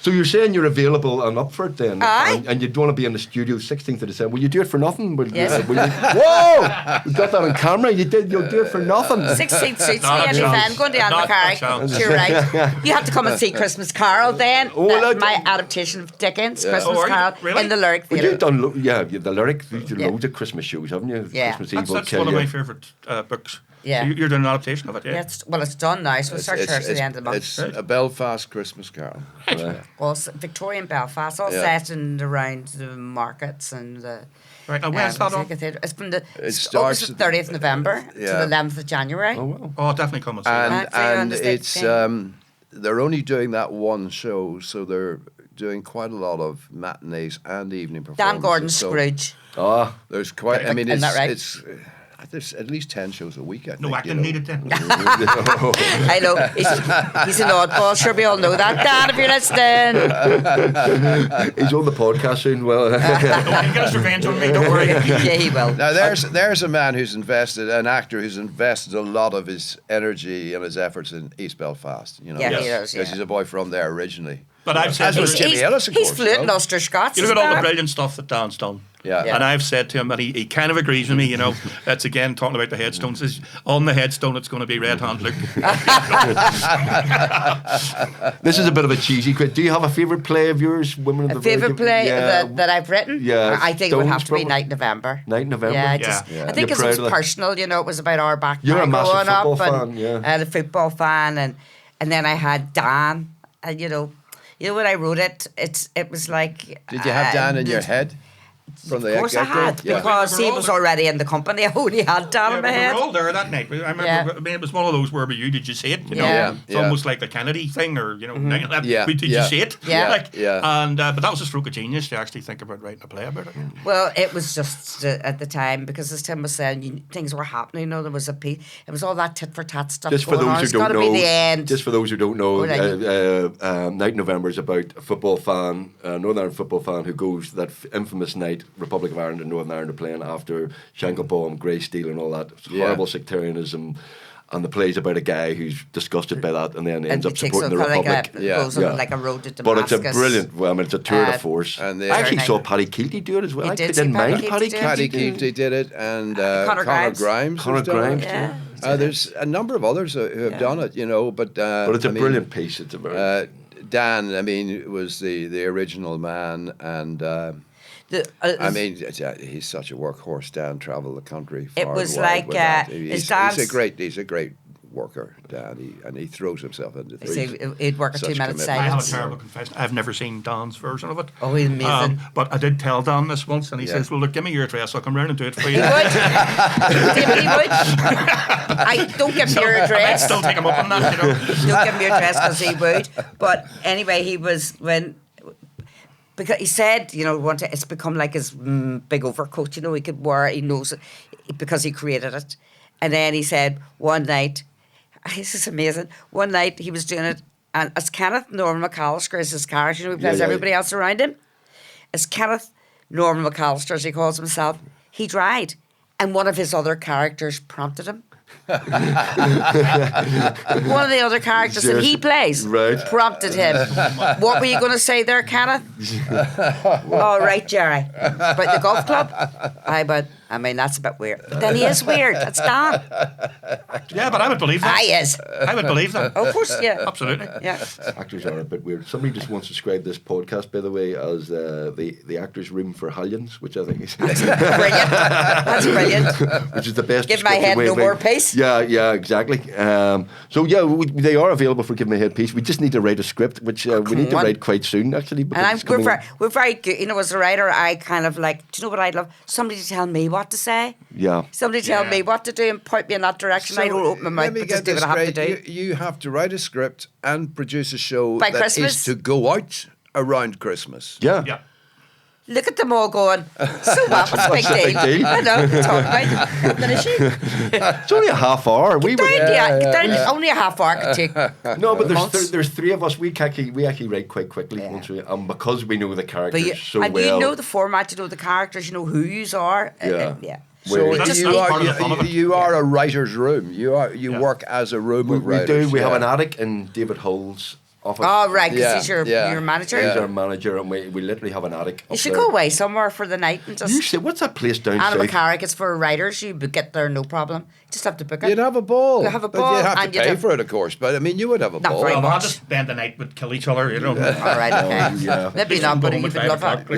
So you're saying you're available and up for it then,
Aye.
and you'd want to be in the studio 16th of December. Will you do it for nothing?
Yes.
Will you, whoa! We got that on camera. You'll do it for nothing.
16th Street,
Not a
any
chance.
fan, going to Anne
Not a
McCarry.
chance.
You're right. You have to come and see Christmas Carol then.
Oh, well,
My adaptation of Dickens,
Yeah.
Christmas
Oh, are you?
Carol,
Really?
in the Lyric
Well,
Theatre.
you've done, the lyric. You've done
Yeah.
loads of Christmas shows, haven't you?
Yeah.
Christmas Eve will
That's
kill
one of
you.
my favourite books.
Yeah.
So you're doing an adaptation of it, yeah?
Yeah, it's done now, so we'll start church at the end of the month.
It's a Belfast Christmas Carol.
Well, Victorian Belfast, all
Yeah.
set and around the markets and the.
Right, now when's that on?
Cathedral. It's from the
starts
August 30th November to
Yeah.
the 11th of January.
Oh, well.
Oh, definitely come and see that.
Right, so you're on
And
the stage
it's
thing.
they're only doing that one show, so they're doing quite a lot of matinees and evening performances.
Dan Gordon's
so
Scrooge.
Ah,
There's quite. I mean,
Isn't that right?
it's there's at least 10 shows a week. I think,
No
you
acting
know.
needed then.
I know. He's an oddball. Sure, we all know that. Dan, if you're listening.
he's on the podcast soon. Well,
Don't get his revenge on me, don't worry.
Yeah, he will.
Now there's a man who's invested, an actor who's invested a lot of his energy and his efforts in East Belfast. You know,
Yeah, he
Yes.
does,
because
yeah.
he's a boy from there originally.
But I've said
As
to
was
him,
Jimmy Ellis, of
he's
course,
fluent
you
in
know.
Ulster Scots.
you look at all the
isn't
brilliant stuff that Dan's done.
Yeah.
Yeah.
And I've said to him, and he kind of agrees with me, you know, that's again talking about the headstones. Is on the headstone, it's going to be Red Hand Luke.
this is a bit of a cheesy quiz. Do you have a favourite play of yours, Women of the
A favourite
Village?
play
Yeah.
that I've written?
Yeah,
I think it would
Stones
have to be
probably.
Night November.
Night November?
Yeah,
Yeah.
I think
You're
because it
proud
was
of that?
personal, you know, it was about our back
You're a massive
growing
football
up
fan, yeah.
and a football fan and then I had Dan and you know when I wrote it, it was like
Did you have Dan in your head from the
Of course I
get-go?
had,
Yeah.
because he was already in the company. I only had Dan
Yeah,
in my
we
head.
were all there that night. I remember.
Yeah.
I mean, it was one of those where you did you see it? You know,
Yeah.
it's
Yeah.
almost like the Kennedy thing, or you know,
Yeah.
did
Yeah.
you see it?
Yeah.
Like,
Yeah.
And but that was a stroke of genius to actually think about writing a play about it.
Well, it was just at the time because, as Tim was saying, things were happening. You know, there was it was all that tit for tat stuff
Just for
going on.
those
It's
who
got
don't
to
know,
be the end.
just for those who don't know,
Oh, right.
Night November is about a football fan, a Northern Ireland football fan, who goes that infamous night, Republic of Ireland and Northern Ireland are playing after Shanklebomb, Grey Steel, and all that horrible sectarianism. And the play's about a guy who's disgusted by that, and then ends
and
up
he takes
supporting the
on
Republic.
like goes on like a road to
But
Damascus.
it's a brilliant. Well, I mean, it's a tour de force.
and
I
they-
actually
Very
saw
nice.
Paddy Keelty do it as well.
You
I
did
didn't
see Paddy
mind
Keelty
Paddy
do it?
Paddy
Keelty.
Keelty did it, and
Conor Grimes.
Conor
has done
Grimes,
it.
yeah.
There's a number of others who have done it, you know, but
But it's a
I mean,
brilliant piece. It's a very.
Dan, I mean, was the original man, and I mean, he's such a workhorse. Dan travelled the country.
It
far
was
and wide
like,
with that.
his
He's
dad's-
a great worker, Dan, and he throws himself into
They say
things.
he'd work a
Such
2-minute
commitment.
I have a
silence.
terrible confession. I've never seen Don's version of it.
Oh, he's amazing.
But I did tell Don this once, and he says, "Well, look, give me your address. I'll come round and do it for you."
He would. David, he would. I don't give him your
I might
address.
still take him up on that, you know.
Don't give him your address because he would. But anyway, because he said, it's become like his big overcoat, he could wear, he knows it because he created it. And then he said one night, this is amazing, one night he was doing it, and as Kenneth Norman McAllister is his character, he plays everybody else around him, as Kenneth Norman McAllister, as he calls himself, he tried. And one of his other characters prompted him. One of the other characters that he plays prompted him. What were you going to say there, Kenneth? Oh, right, Jerry. About the golf club? That's a bit weird. But then he is weird. That's Don.
Yeah, but I would believe that.
He is.
I would believe that.
Of course, yeah.
Absolutely.
Yeah.
Actors are a bit weird. Somebody just once described this podcast, by the way, as the actors' room for Hellions, which I think is
Brilliant. That's brilliant.
which is the best.
Give my head
descriptive way
no
of
more
it.
peace.
Yeah, exactly. They are available for Give Me a Head piece. We just need to write a script, which we need to
on.
write quite soon, actually.
And we're very good. As a writer, I kind of like, do you know what I'd love? Somebody to tell me what to say.
Yeah.
Somebody tell me what to do and point me in that direction. I don't open my mouth, but just do what I have to do.
You have to write a script and produce a show
By
that
Christmas?
is to go out around Christmas.
Yeah.
Yeah.
Look at them all going, so what? What's the big deal? I know, talk about the issue.
It's only a half hour.
Only a half hour could take.
No, but
months.
there's three of us. We actually write quite quickly once because we know the characters so
and
well.
you know the format, you know the characters, you know who yous are.
Yeah.
So
That's
you
part of the fun of it.
are a writer's room. You work as a room of
we
writers.
do. We have an attic in David Hull's office.
Oh, right, because
Yeah,
he's your manager.
He's our manager, and we literally have an attic.
You
up
should
there.
go away somewhere for the night and just.
You say, what's that place down
Anna
south?
McCarrick, it's for writers. You would get there, no problem. Just have to book it.
You'd have a ball.
You'd have a
But
ball
you'd have
and
to
you'd
pay
have-
for it, of course. But I mean, you would have a
Not
ball.
very
Well,
much.
I'll just spend the night with kill each other, you know.
All right, okay.
Yeah.
Maybe not, but you would love it.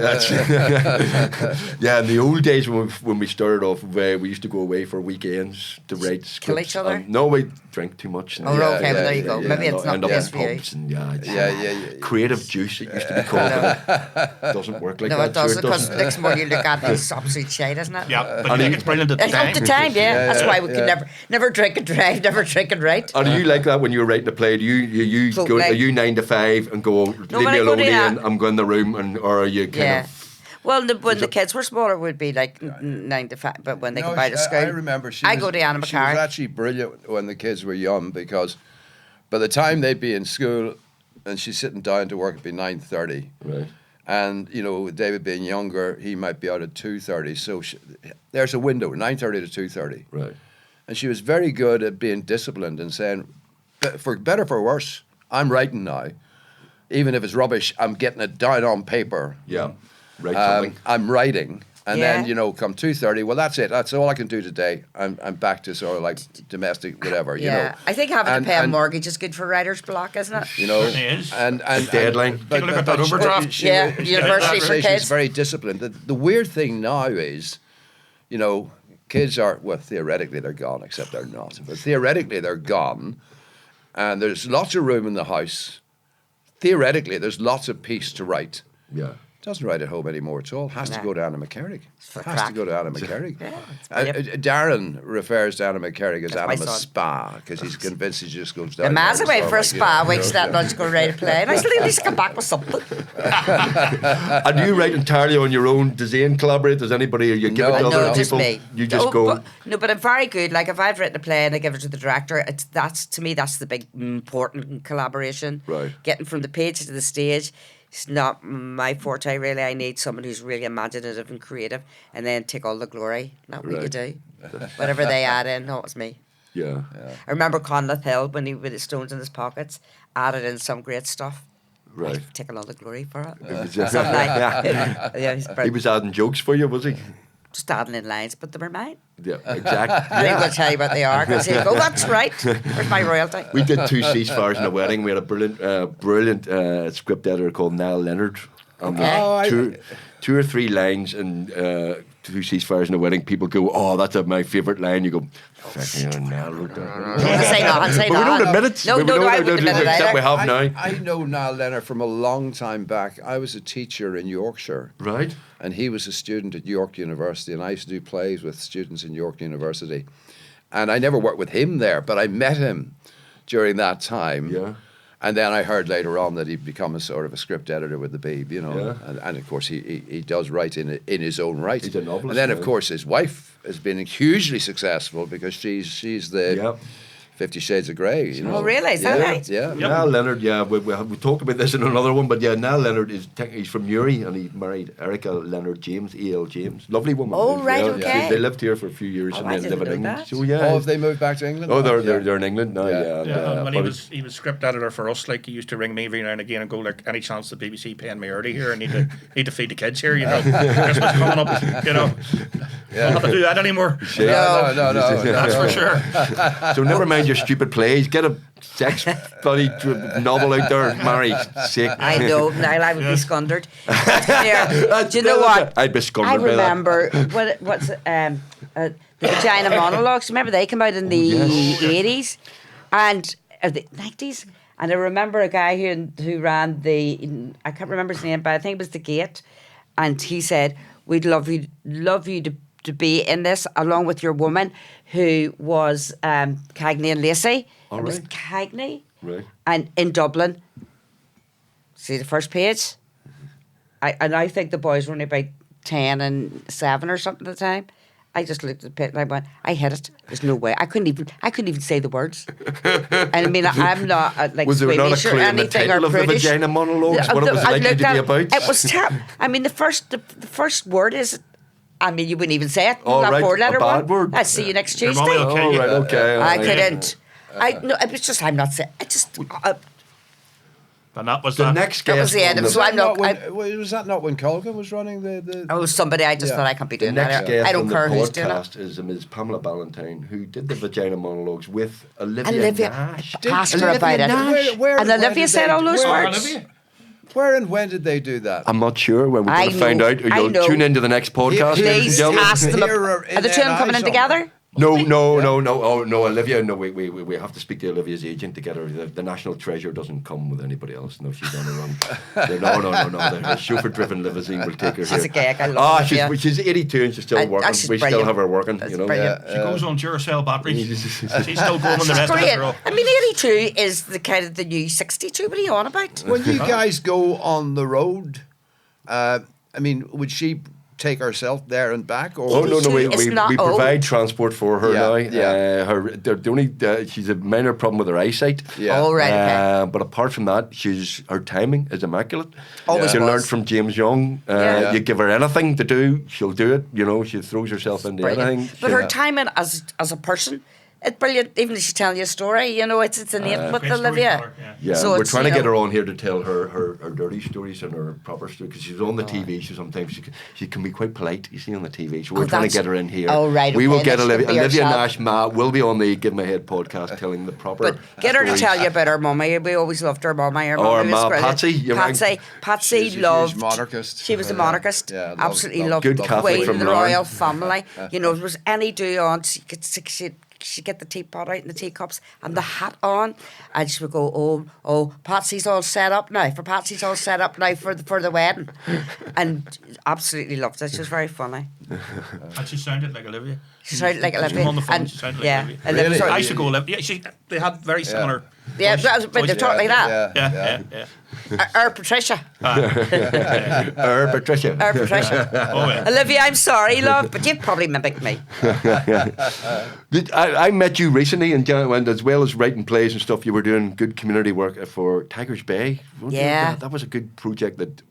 Yeah, in the old days when we started off, we used to go away for weekends to write scripts.
Kill each other?
No, we drink too much. And
Oh,
Yeah,
okay, well, there you go.
yeah,
Maybe
end
it's
up
not
in
the best for you.
pubs and it's
Yeah.
creative juice it used to be called. But it doesn't work like
No,
that.
it doesn't,
sure
because next morning you look at it, it's absolute shade, isn't it?
Yeah, but you think it's brilliant at the
It's
time.
up to time, yeah. That's why we could
yeah.
never drink and drive, never drink and write.
And are you like that when you were writing a play? Do you go?
Totally.
Are you 9 to 5 and go?
No,
Leave
when
me
I go
alone,
to
Ian.
that-
I'm going in the room, or are you kind
Yeah.
of?
Well, when the kids were smaller, it would be like 9 to 5, but when they
No,
go by to school.
I remember
I go to Anna
She was
McCarrick.
actually brilliant when the kids were young because by the time they'd be in school and she's sitting down to work, it'd be 9:30.
Right.
And, David being younger, he might be out at 2:30. So there's a window, 9:30 to 2:30.
Right.
And she was very good at being disciplined and saying, for better or for worse, I'm writing now. Even if it's rubbish, I'm getting it down on paper.
Yeah. Write something.
I'm writing. And
Yeah.
then, come 2:30, well, that's it. That's all I can do today. I'm back to sort of like domestic, whatever,
Yeah, I think having
And-
to pay a
and-
mortgage is good for writer's block, isn't it?
Certainly is.
And
Deadline.
Take a look at that overdraft.
Yeah, university for
She's
kids.
very disciplined. The weird thing now is, kids are, well, theoretically they're gone, except they're not. But theoretically they're gone, and there's lots of room in the house. Theoretically, there's lots of peace to write.
Yeah.
Doesn't write at home anymore at all. Has to
Nah.
go to Anna McCarrick.
for
Has to
crack.
go to Anna McCarrick.
Yeah, it's brilliant.
Darren refers to Anna McCarrick as
That's my
Anna's
son.
spa because he's convinced he just goes down.
The man's
there
away
and
for a
stuff,
spa,
like,
weeks that lunch, go write a play. And I still at least come back with something.
And you write entirely on your own? Does Ian collaborate? Does anybody? Or you give it to
No,
other
just
people?
me.
You just go.
But I'm very good. Like if I've written a play and I give it to the director, to me that's the big important collaboration.
Right.
Getting from the page to the stage. It's not my forte really. I need someone who's really imaginative and creative, and then take all the glory. Not what you
Right.
do. Whatever they add in, no, it's me.
Yeah.
I remember Conleth Hill when he with his stones in his pockets added in some great stuff.
Right.
I've taken all the glory for it.
Yeah.
Something like yeah, he's
He
brilliant.
was adding jokes for you, was he?
Just adding in lines, but they were mine.
Yeah, exactly.
I ain't going to tell you what they are because he'll go, that's right. Where's my royalty?
We did 2 ceasefires in a wedding. We had a brilliant script editor called Niall Leonard. And
Okay.
Oh,
two or three lines and two ceasefires in a wedding, people go, "Oh, that's my favourite line." You go,
Say not, say
but we
not.
don't admit it.
No,
we
no,
don't
I wouldn't admit it
except we
either.
have now.
I know Niall Leonard from a long time back. I was a teacher in Yorkshire.
Right.
And he was a student at York University, and I used to do plays with students in York University. And I never worked with him there, but I met him during that time.
Yeah.
And then I heard later on that he'd become a sort of a script editor with the Beeb, you know.
Yeah.
And of course, he does write in his own right.
He's a novelist,
and then, of
yeah.
course, his wife has been hugely successful because she's the...
Yep.
50 Shades of Grey, you know.
Oh, really? Is that
yeah,
right?
Yeah.
Yep.
Niall Leonard, yeah, we talk about this in another one, but yeah, Niall Leonard he's from Newry and he married Erica Leonard James, E.L. James, lovely woman.
Oh, right,
Yeah,
okay.
They lived here for a few years
Oh,
and
I
then live in
didn't know
England.
that.
So yeah,
Oh, have they moved back to England?
oh, they're
Yeah.
they're in England now.
Yeah.
Yeah,
Yeah, when
but
he was script editor for us, like he used to ring me every now and again and go like, any chance the BBC paying me early here? I need to feed the kids here, you know. Christmas coming up, you know. Don't have to do that anymore.
No.
That's for sure.
So never mind your stupid plays. Get a sex bloody novel out there. Marry sick.
I know, Niall, I would be scundered. Here, do you know what?
I'd be scundered
I
by that.
remember the Vagina Monologues. Remember they came out in the 80s and the 90s. And I remember a guy who ran I can't remember his name, but I think it was the Gate. And he said, "We'd love you to be in this along with your woman who was Cagney and Lacey."
All
it was
right.
Cagney.
Right.
And in Dublin. See the first page? I think the boys were only about 10 and 7 or something at the time. I just looked at the pit and I went, I hit it. There's no way. I couldn't even say the words. And I mean, I'm not like
Was there not a
Swedish or
clue in the
anything or
title of the
British.
Vagina Monologues? What it was
I
likely
looked
to
at
be
it,
about?
It was terrible. I mean, the first word is, I mean, you wouldn't even say it.
Oh,
that
right,
four-letter
a bad
one.
word.
I'll see you next
Your
Tuesday.
mommy will kill
Oh,
you.
right, okay.
I
yeah.
couldn't. No, it was just, I'm not saying. I just.
And that was
The
that.
next
That was
guest
the end
on
of
the-
it. So I'm not.
Was that not when Colgan was running the...
Oh, somebody. I just
Yeah.
thought I can't be
The
doing
next
that.
guest
I don't
on
care
the
who's doing it.
podcast is Ms. Pamela Ballantyne, who did the Vagina Monologues with Olivia
Olivia
Nash.
asked her
Olivia
about it.
Nash.
Where
And
when
Olivia
did
said
they-
all those
where-
words.
Olivia.
Where and when did they do that?
I'm not sure when we're
I
going to find
know,
out.
I
You'll
know.
tune into the next podcast. ladies and
Please
gentlemen.
ask them.
Here
Are the two of them coming in together?
No. Oh no, Olivia. No, we have to speak to Olivia's agent to get her. The national treasure doesn't come with anybody else. No, she's on her own. No. The chauffeur-driven limousine will take her
She's
here.
a gag. I love Olivia.
She's 82 and she's still working.
she's
We still
brilliant.
have her working.
That's
You know.
brilliant.
She goes on Duracell batteries. She's still going on the rest of
Great.
the road.
I mean, 82 is the kind of the new 62. What are you on about?
When you guys go on the road, I mean, would she take herself there and back? Or
Oh no,
She
we
is not
provide
old.
transport for her
Yeah,
now.
yeah.
The only she's a minor problem with her eyesight.
Yeah.
Oh, right, okay.
But apart from that, her timing is immaculate.
Always
She
was.
learned from James Young.
Yeah.
You give her anything to do, she'll do it. You know, she throws herself into
Brilliant.
anything.
But her timing as a person, it's brilliant. Even if she's telling you a story, you know, it's innate with
Great
Olivia.
storyteller, yeah.
Yeah,
So
we're
it's,
trying to
you
get
know-
her on here to tell her dirty stories and her proper stories because she's on the TV. So sometimes she can be quite polite. You see on the TV. So we're
Oh,
trying to
that's-
get her in here.
Oh, right,
We
okay,
will get
then she
Olivia.
can be
Olivia
herself.
Nash will be on the Give My Head podcast telling the proper.
But get her to
stories.
tell you about her mummy. We always loved her mummy. Her
Oh,
mummy
her
was
ma,
brilliant.
Patsy, you rang-
Patsy
She's a huge
loved.
monarchist.
She was a
Yeah.
monarchist.
Yeah, loved-
Absolutely
loved-
loved
Good
the
Catholic
Queen
from
of the
Larne.
royal family. You know, if there was any do on, she'd get the teapot out and the teacups and the hat on, and she would go, "Oh, Patsy's all set up now. Patsy's all set up now for the wedding," and absolutely loved it. She was very funny.
And she sounded like Olivia.
She sounded like
She
Olivia.
was on the phone,
and
she sounded like
yeah,
Olivia.
and then
Really?
sort of-
I used to go Olivia. They had very similar.
Yeah, that was, but they talk like that.
Yeah.
Patricia.
Patricia.
Patricia.
Oh, yeah.
Olivia, I'm sorry, love, but you've probably mimicked me.
I met you recently, and as well as writing plays and stuff, you were doing good community work for Tigers Bay.
Yeah.
That was a good project that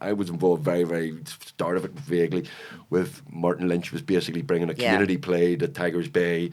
I was involved very start of it vaguely with Martin Lynch was basically bringing a
Yeah.
community play to Tigers Bay.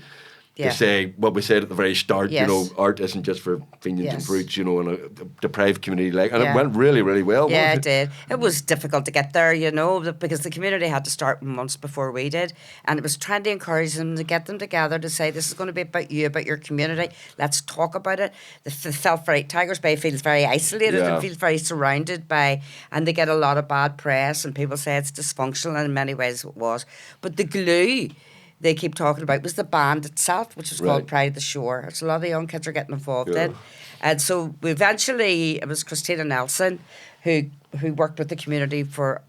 Yeah.
to say what we said at the very start.
Yes.
You know, art isn't just for Fenians and
Yes.
fruits. You know, in a deprived community like, and
Yeah.
it went really, really well.
Yeah,
wasn't
it did. It was difficult to get there, you know, because the community had to start months before we did. And it was trying to encourage them to get them together to say, this is going to be about you, about your community. Let's talk about it. They felt very, Tigers Bay feels very isolated
Yeah.
and feels very surrounded by, and they get a lot of bad press, and people say it's dysfunctional, and in many ways it was. But the glue they keep talking about was the band itself, which was called
Right.
Pride of the Shore. It's a lot of young kids are getting involved
Yeah.
in. And so we eventually, it was Christina Nelson who worked with the community for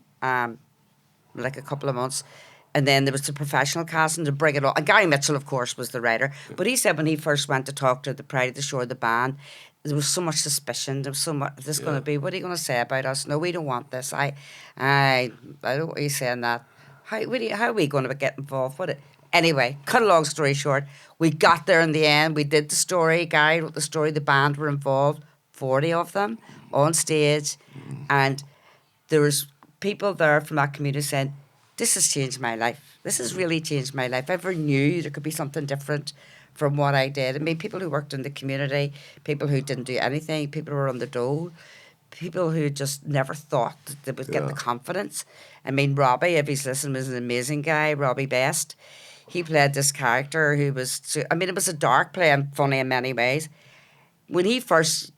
like a couple of months. And then there was the professional casting to bring it all. And Gary Mitchell, of course, was the writer. But he said when he first went to talk to the Pride of the Shore, the band, there was so much suspicion. There was so much, this going to be, what are you going to say about us? No, we don't want this. I don't want you saying that. How are we going to get involved with it? Anyway, cut a long story short, we got there in the end. We did the story. Gary wrote the story. The band were involved, 40 of them on stage. And there was people there from that community saying, this has changed my life. This has really changed my life. I never knew there could be something different from what I did. I mean, people who worked in the community, people who didn't do anything, people who were on the dole, people who just never thought that they would get the confidence. I mean, Robbie, if he's listening, was an amazing guy, Robbie Best. He played this character who was, I mean, it was a dark play and funny in many ways. When we first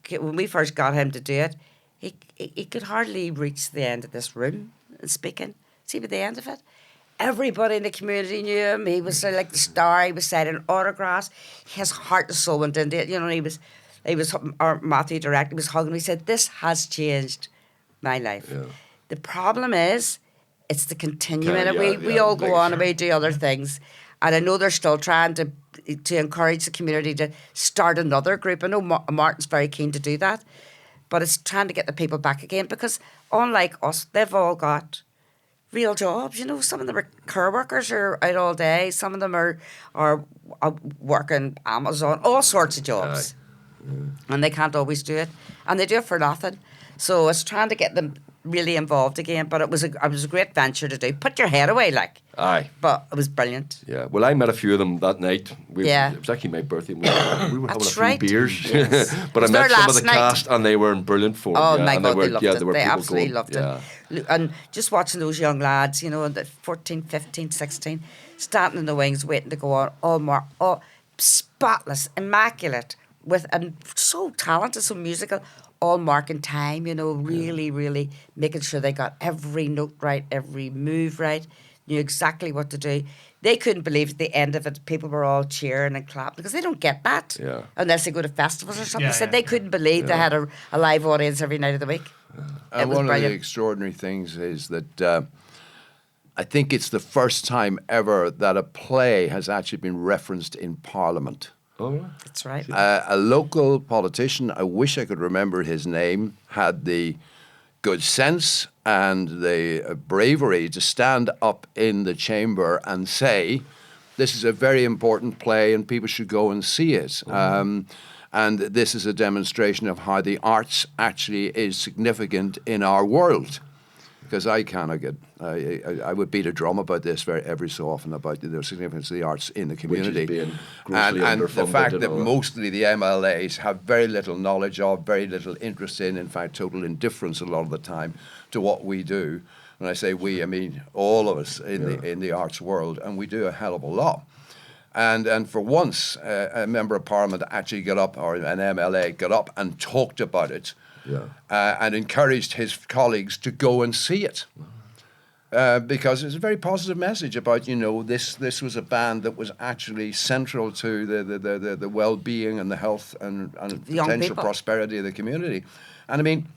got him to do it, he could hardly reach the end of this room and speaking. See, by the end of it, everybody in the community knew him. He was like the star. He was signing autographs. His heart and soul went into it. You know, he was, our Matthew director was hugging him. He said, "This has changed my life."
Yeah.
The problem is, it's the continuing.
Yeah,
We all go
like-
on and we do other things, and I know they're still trying to encourage the community to start another group. I know Martin's very keen to do that, but it's trying to get the people back again because, unlike us, they've all got real jobs. You know, some of them are care workers are out all day. Some of them are working Amazon, all sorts of jobs, and they can't always do it, and they do it for nothing. So it's trying to get them really involved again. But it was a great venture to do. Put your head away, like.
Aye.
But it was brilliant.
Yeah, well, I met a few of them that night.
Yeah.
It was actually my birthday. We were having
That's
a few
right.
beers.
Yes.
But
Was
I met
there
some of
last
the
night?
cast, and they were in brilliant form.
Oh
yeah,
my
and
God,
were,
they loved
yeah,
it.
there were
They
people
absolutely
going,
loved
yeah.
it. And just watching those young lads, you know, the 14, 15, 16, standing in the wings waiting to go on, all spotless, immaculate, and so talented, so musical, all marking time, you know, really, really making sure they got every note right, every move right, knew exactly what to do. They couldn't believe at the end of it, people were all cheering and clapping because they don't get that unless they go to festivals or something.
Yeah,
They said
yeah.
they couldn't believe they had a live audience every night of the week. It
And
was
one of the
brilliant.
extraordinary things is that I think it's the first time ever that a play has actually been referenced in Parliament.
Oh, right.
That's right.
A local politician, I wish I could remember his name, had the good sense and the bravery to stand up in the chamber and say, this is a very important play and people should go and see it. And this is a demonstration of how the arts actually is significant in our world. Because I would beat a drum about this every so often about the significance of the arts in the community.
being grossly
and the
underfunded
fact
and
that
all that.
mostly the MLAs have very little knowledge of, very little interest in fact, total indifference a lot of the time to what we do. When I say we, I mean all of us in the arts world, and we do a hell of a lot. And for once, a member of Parliament actually got up, or an MLA got up and talked about it. And encouraged his colleagues to go and see it. Because it's a very positive message about, you know, this was a band that was actually central to the well-being and the health and
Young
potential
people.
prosperity of the community. And I mean,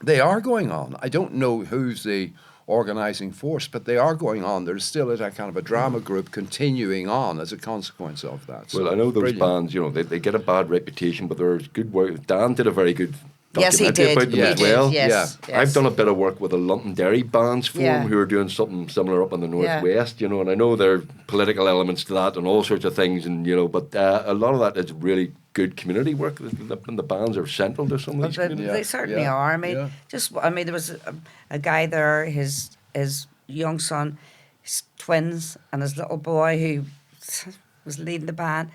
they are going on. I don't know who's the organising force, but they are going on. There's still a kind of a drama group continuing on as a consequence of that. So
Well, I know those
brilliant.
bands, you know, they get a bad reputation, but there's good work. Dan did a very good
Yes, he
documentary
did.
about them
He
as
did,
well.
yes,
Yeah.
yes.
I've done a bit of work with the Londonderry bands forum
Yeah.
who are doing something similar up in the northwest, you know, and I know there are political elements to that and all sorts of things, and you know, but a lot of that is really good community work, and the bands are central to some of these
But
communities.
they certainly
Yeah.
are. I mean,
Yeah.
there was a guy there, his young son, his twins, and his little boy who was leading the band.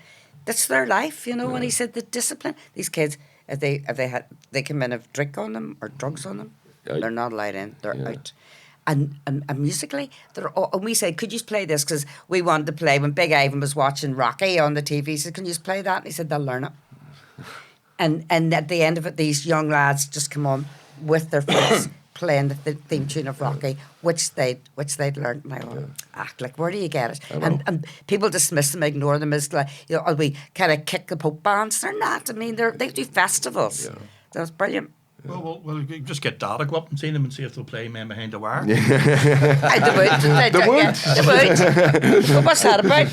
that's their life, you know. And he said the discipline. These kids, if they come in with drink on them or drugs on them,
Out.
they're not allowed in. They're out. And musically, and we said, could you play this? Because we wanted to play when Big Ivan was watching Rocky on the TV. He said, can you just play that? And he said, they'll learn it. And at the end of it, these young lads just come on with their friends playing the theme tune of Rocky, which they'd learned. And I go, like, where do you get it? And people dismiss them, ignore them as like, you know, we kind of kick the Pope bands. They're not. I mean, they do festivals. Yeah. That's brilliant.
Well, you just get Dad to go up and see them and see if they'll play Men Behind the Wire.
They would. But what's that about?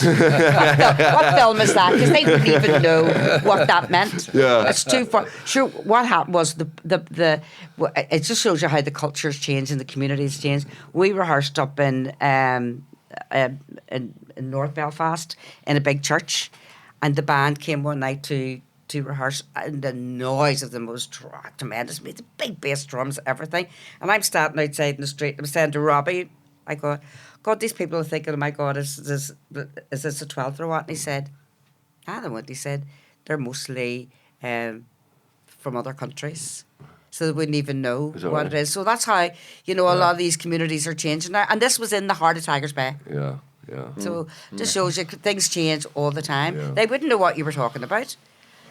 What film is that? Because they didn't even know what that meant.
Yeah.
It's too far. Sure, what happened was it just shows you how the culture's changed and the community's changed. We rehearsed up in North Belfast in a big church, and the band came one night to rehearse, and the noise of them was tremendous. We had the big bass drums, everything. And I'm standing outside in the street. I'm saying to Robbie, I go, God, these people are thinking, oh my God, is this a 12th or what? And he said, I don't know what he said. They're mostly from other countries. So they wouldn't even know what it is. So that's how, you know, a lot of these communities are changing now. And this was in the heart of Tigers Bay.
Yeah.
So just shows you things change all the time.
Yeah.
They wouldn't know what you were talking about.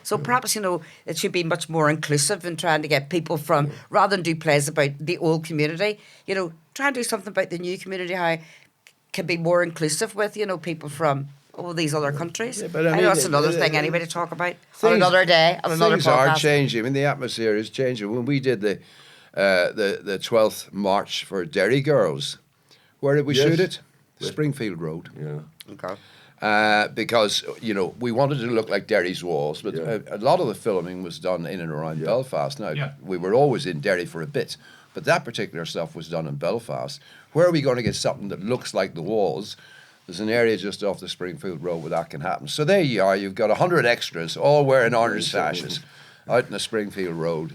So perhaps, you know, it should be much more inclusive in trying to get people from, rather than do plays about the old community, you know, try and do something about the new community, how it can be more inclusive with, you know, people from all these other countries.
Yeah, but I
know
mean,
that's another thing anyway to talk about on
things-
another day, on another
Things
podcast.
are changing. I mean, the atmosphere is changing. When we did the 12th March for Derry Girls, where did we shoot it? Springfield Road.
Yeah.
Okay.
Because, you know, we wanted to look like Derry's walls, but a lot of the filming was done in and around Belfast. Now, we were always in Derry for a bit, but that particular stuff was done in Belfast. Where are we going to get something that looks like the walls? There's an area just off the Springfield Road where that can happen. So there you are. You've got 100 extras, all wearing orange sashes, out in the Springfield Road.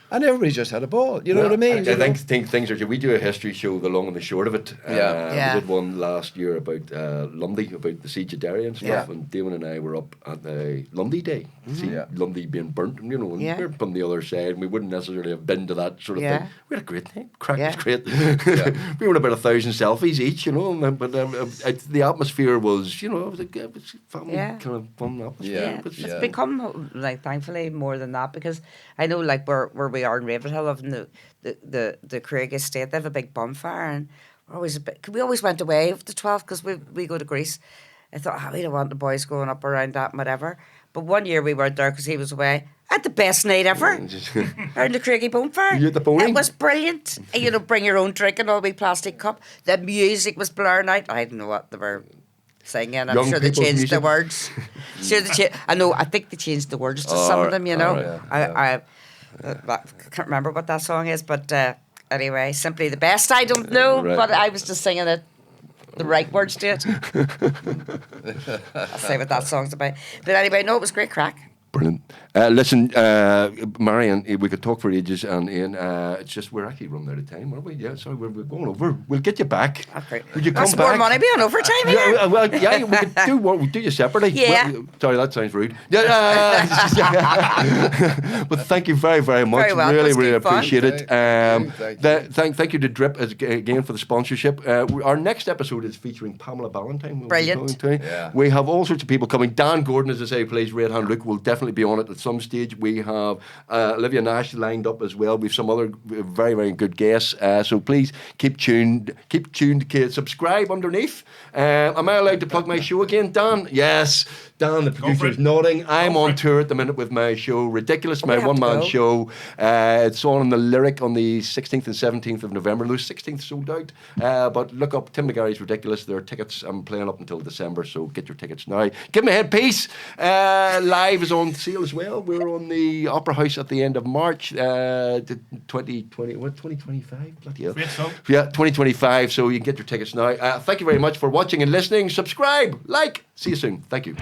And everybody just had a ball. You know what I mean?
I think things are. We do a history show, the long and the short of it. We did one last year about Lundy, about the siege of Derry and stuff. And Damon and I were up at the Lundy Day, see Lundy being burnt, you know, and we were from the other side, and we wouldn't necessarily have been to that sort of thing. We had a great time. Crack was great. We were about 1,000 selfies each, you know. But the atmosphere was, you know, it was family kind of fun atmosphere.
It's become like thankfully more than that, because I know like where we are in Ravenhill, of the Craig estate, they have a big bonfire, and we always went away for the 12th because we go to Greece. I thought, we don't want the boys going up around that and whatever. But one year we weren't there because he was away. I had the best night ever around the Craigie bonfire.
You at the bowling?
It was brilliant. You know, bring your own drink and all wee plastic cup. The music was blaring out. I don't know what they were singing. I'm sure they changed the words. I think they changed the words to some of them, you know. I can't remember what that song is, but anyway, simply the best. I don't know, but I was just singing it, the right words to it. I'll say what that song's about. But anyway, no, it was great crack.
Brilliant. Listen, Marion, we could talk for ages, and Ian, it's just we're actually running out of time, aren't we? Yeah, sorry, we're going over. We'll get you back.
Okay.
Would you come
That's
back?
more money being overtime here.
We could do what we do you separately.
Yeah.
Sorry, that sounds rude. But thank you very, very much.
Very well.
Really
That's
appreciate it.
Thank
you to Drip again for the sponsorship. Our next episode is featuring Pamela Ballantyne.
Brilliant.
We have all sorts of people coming. Dan Gordon, as I say, plays Red Hand Luke, will definitely be on it at some stage. We have Olivia Nash lined up as well. We have some other very, very good guests. So please keep tuned. Subscribe underneath. Am I allowed to plug my show again, Dan? Yes. Dan, the producer, is nodding. I'm on tour at the minute with my show, Ridiculous, my one-man show. It's on the Lyric on the 16th and 17th of November. No, 16th sold out. But look up Tim McGarry's Ridiculous. There are tickets. I'm playing up until December, so get your tickets now. Give me a headpiece. Live is on sale as well. We're on the Opera House at the end of March, 2025? Bloody hell. Yeah, 2025. So you can get your tickets now. Thank you very much for watching and listening. Subscribe, like. See you soon. Thank you.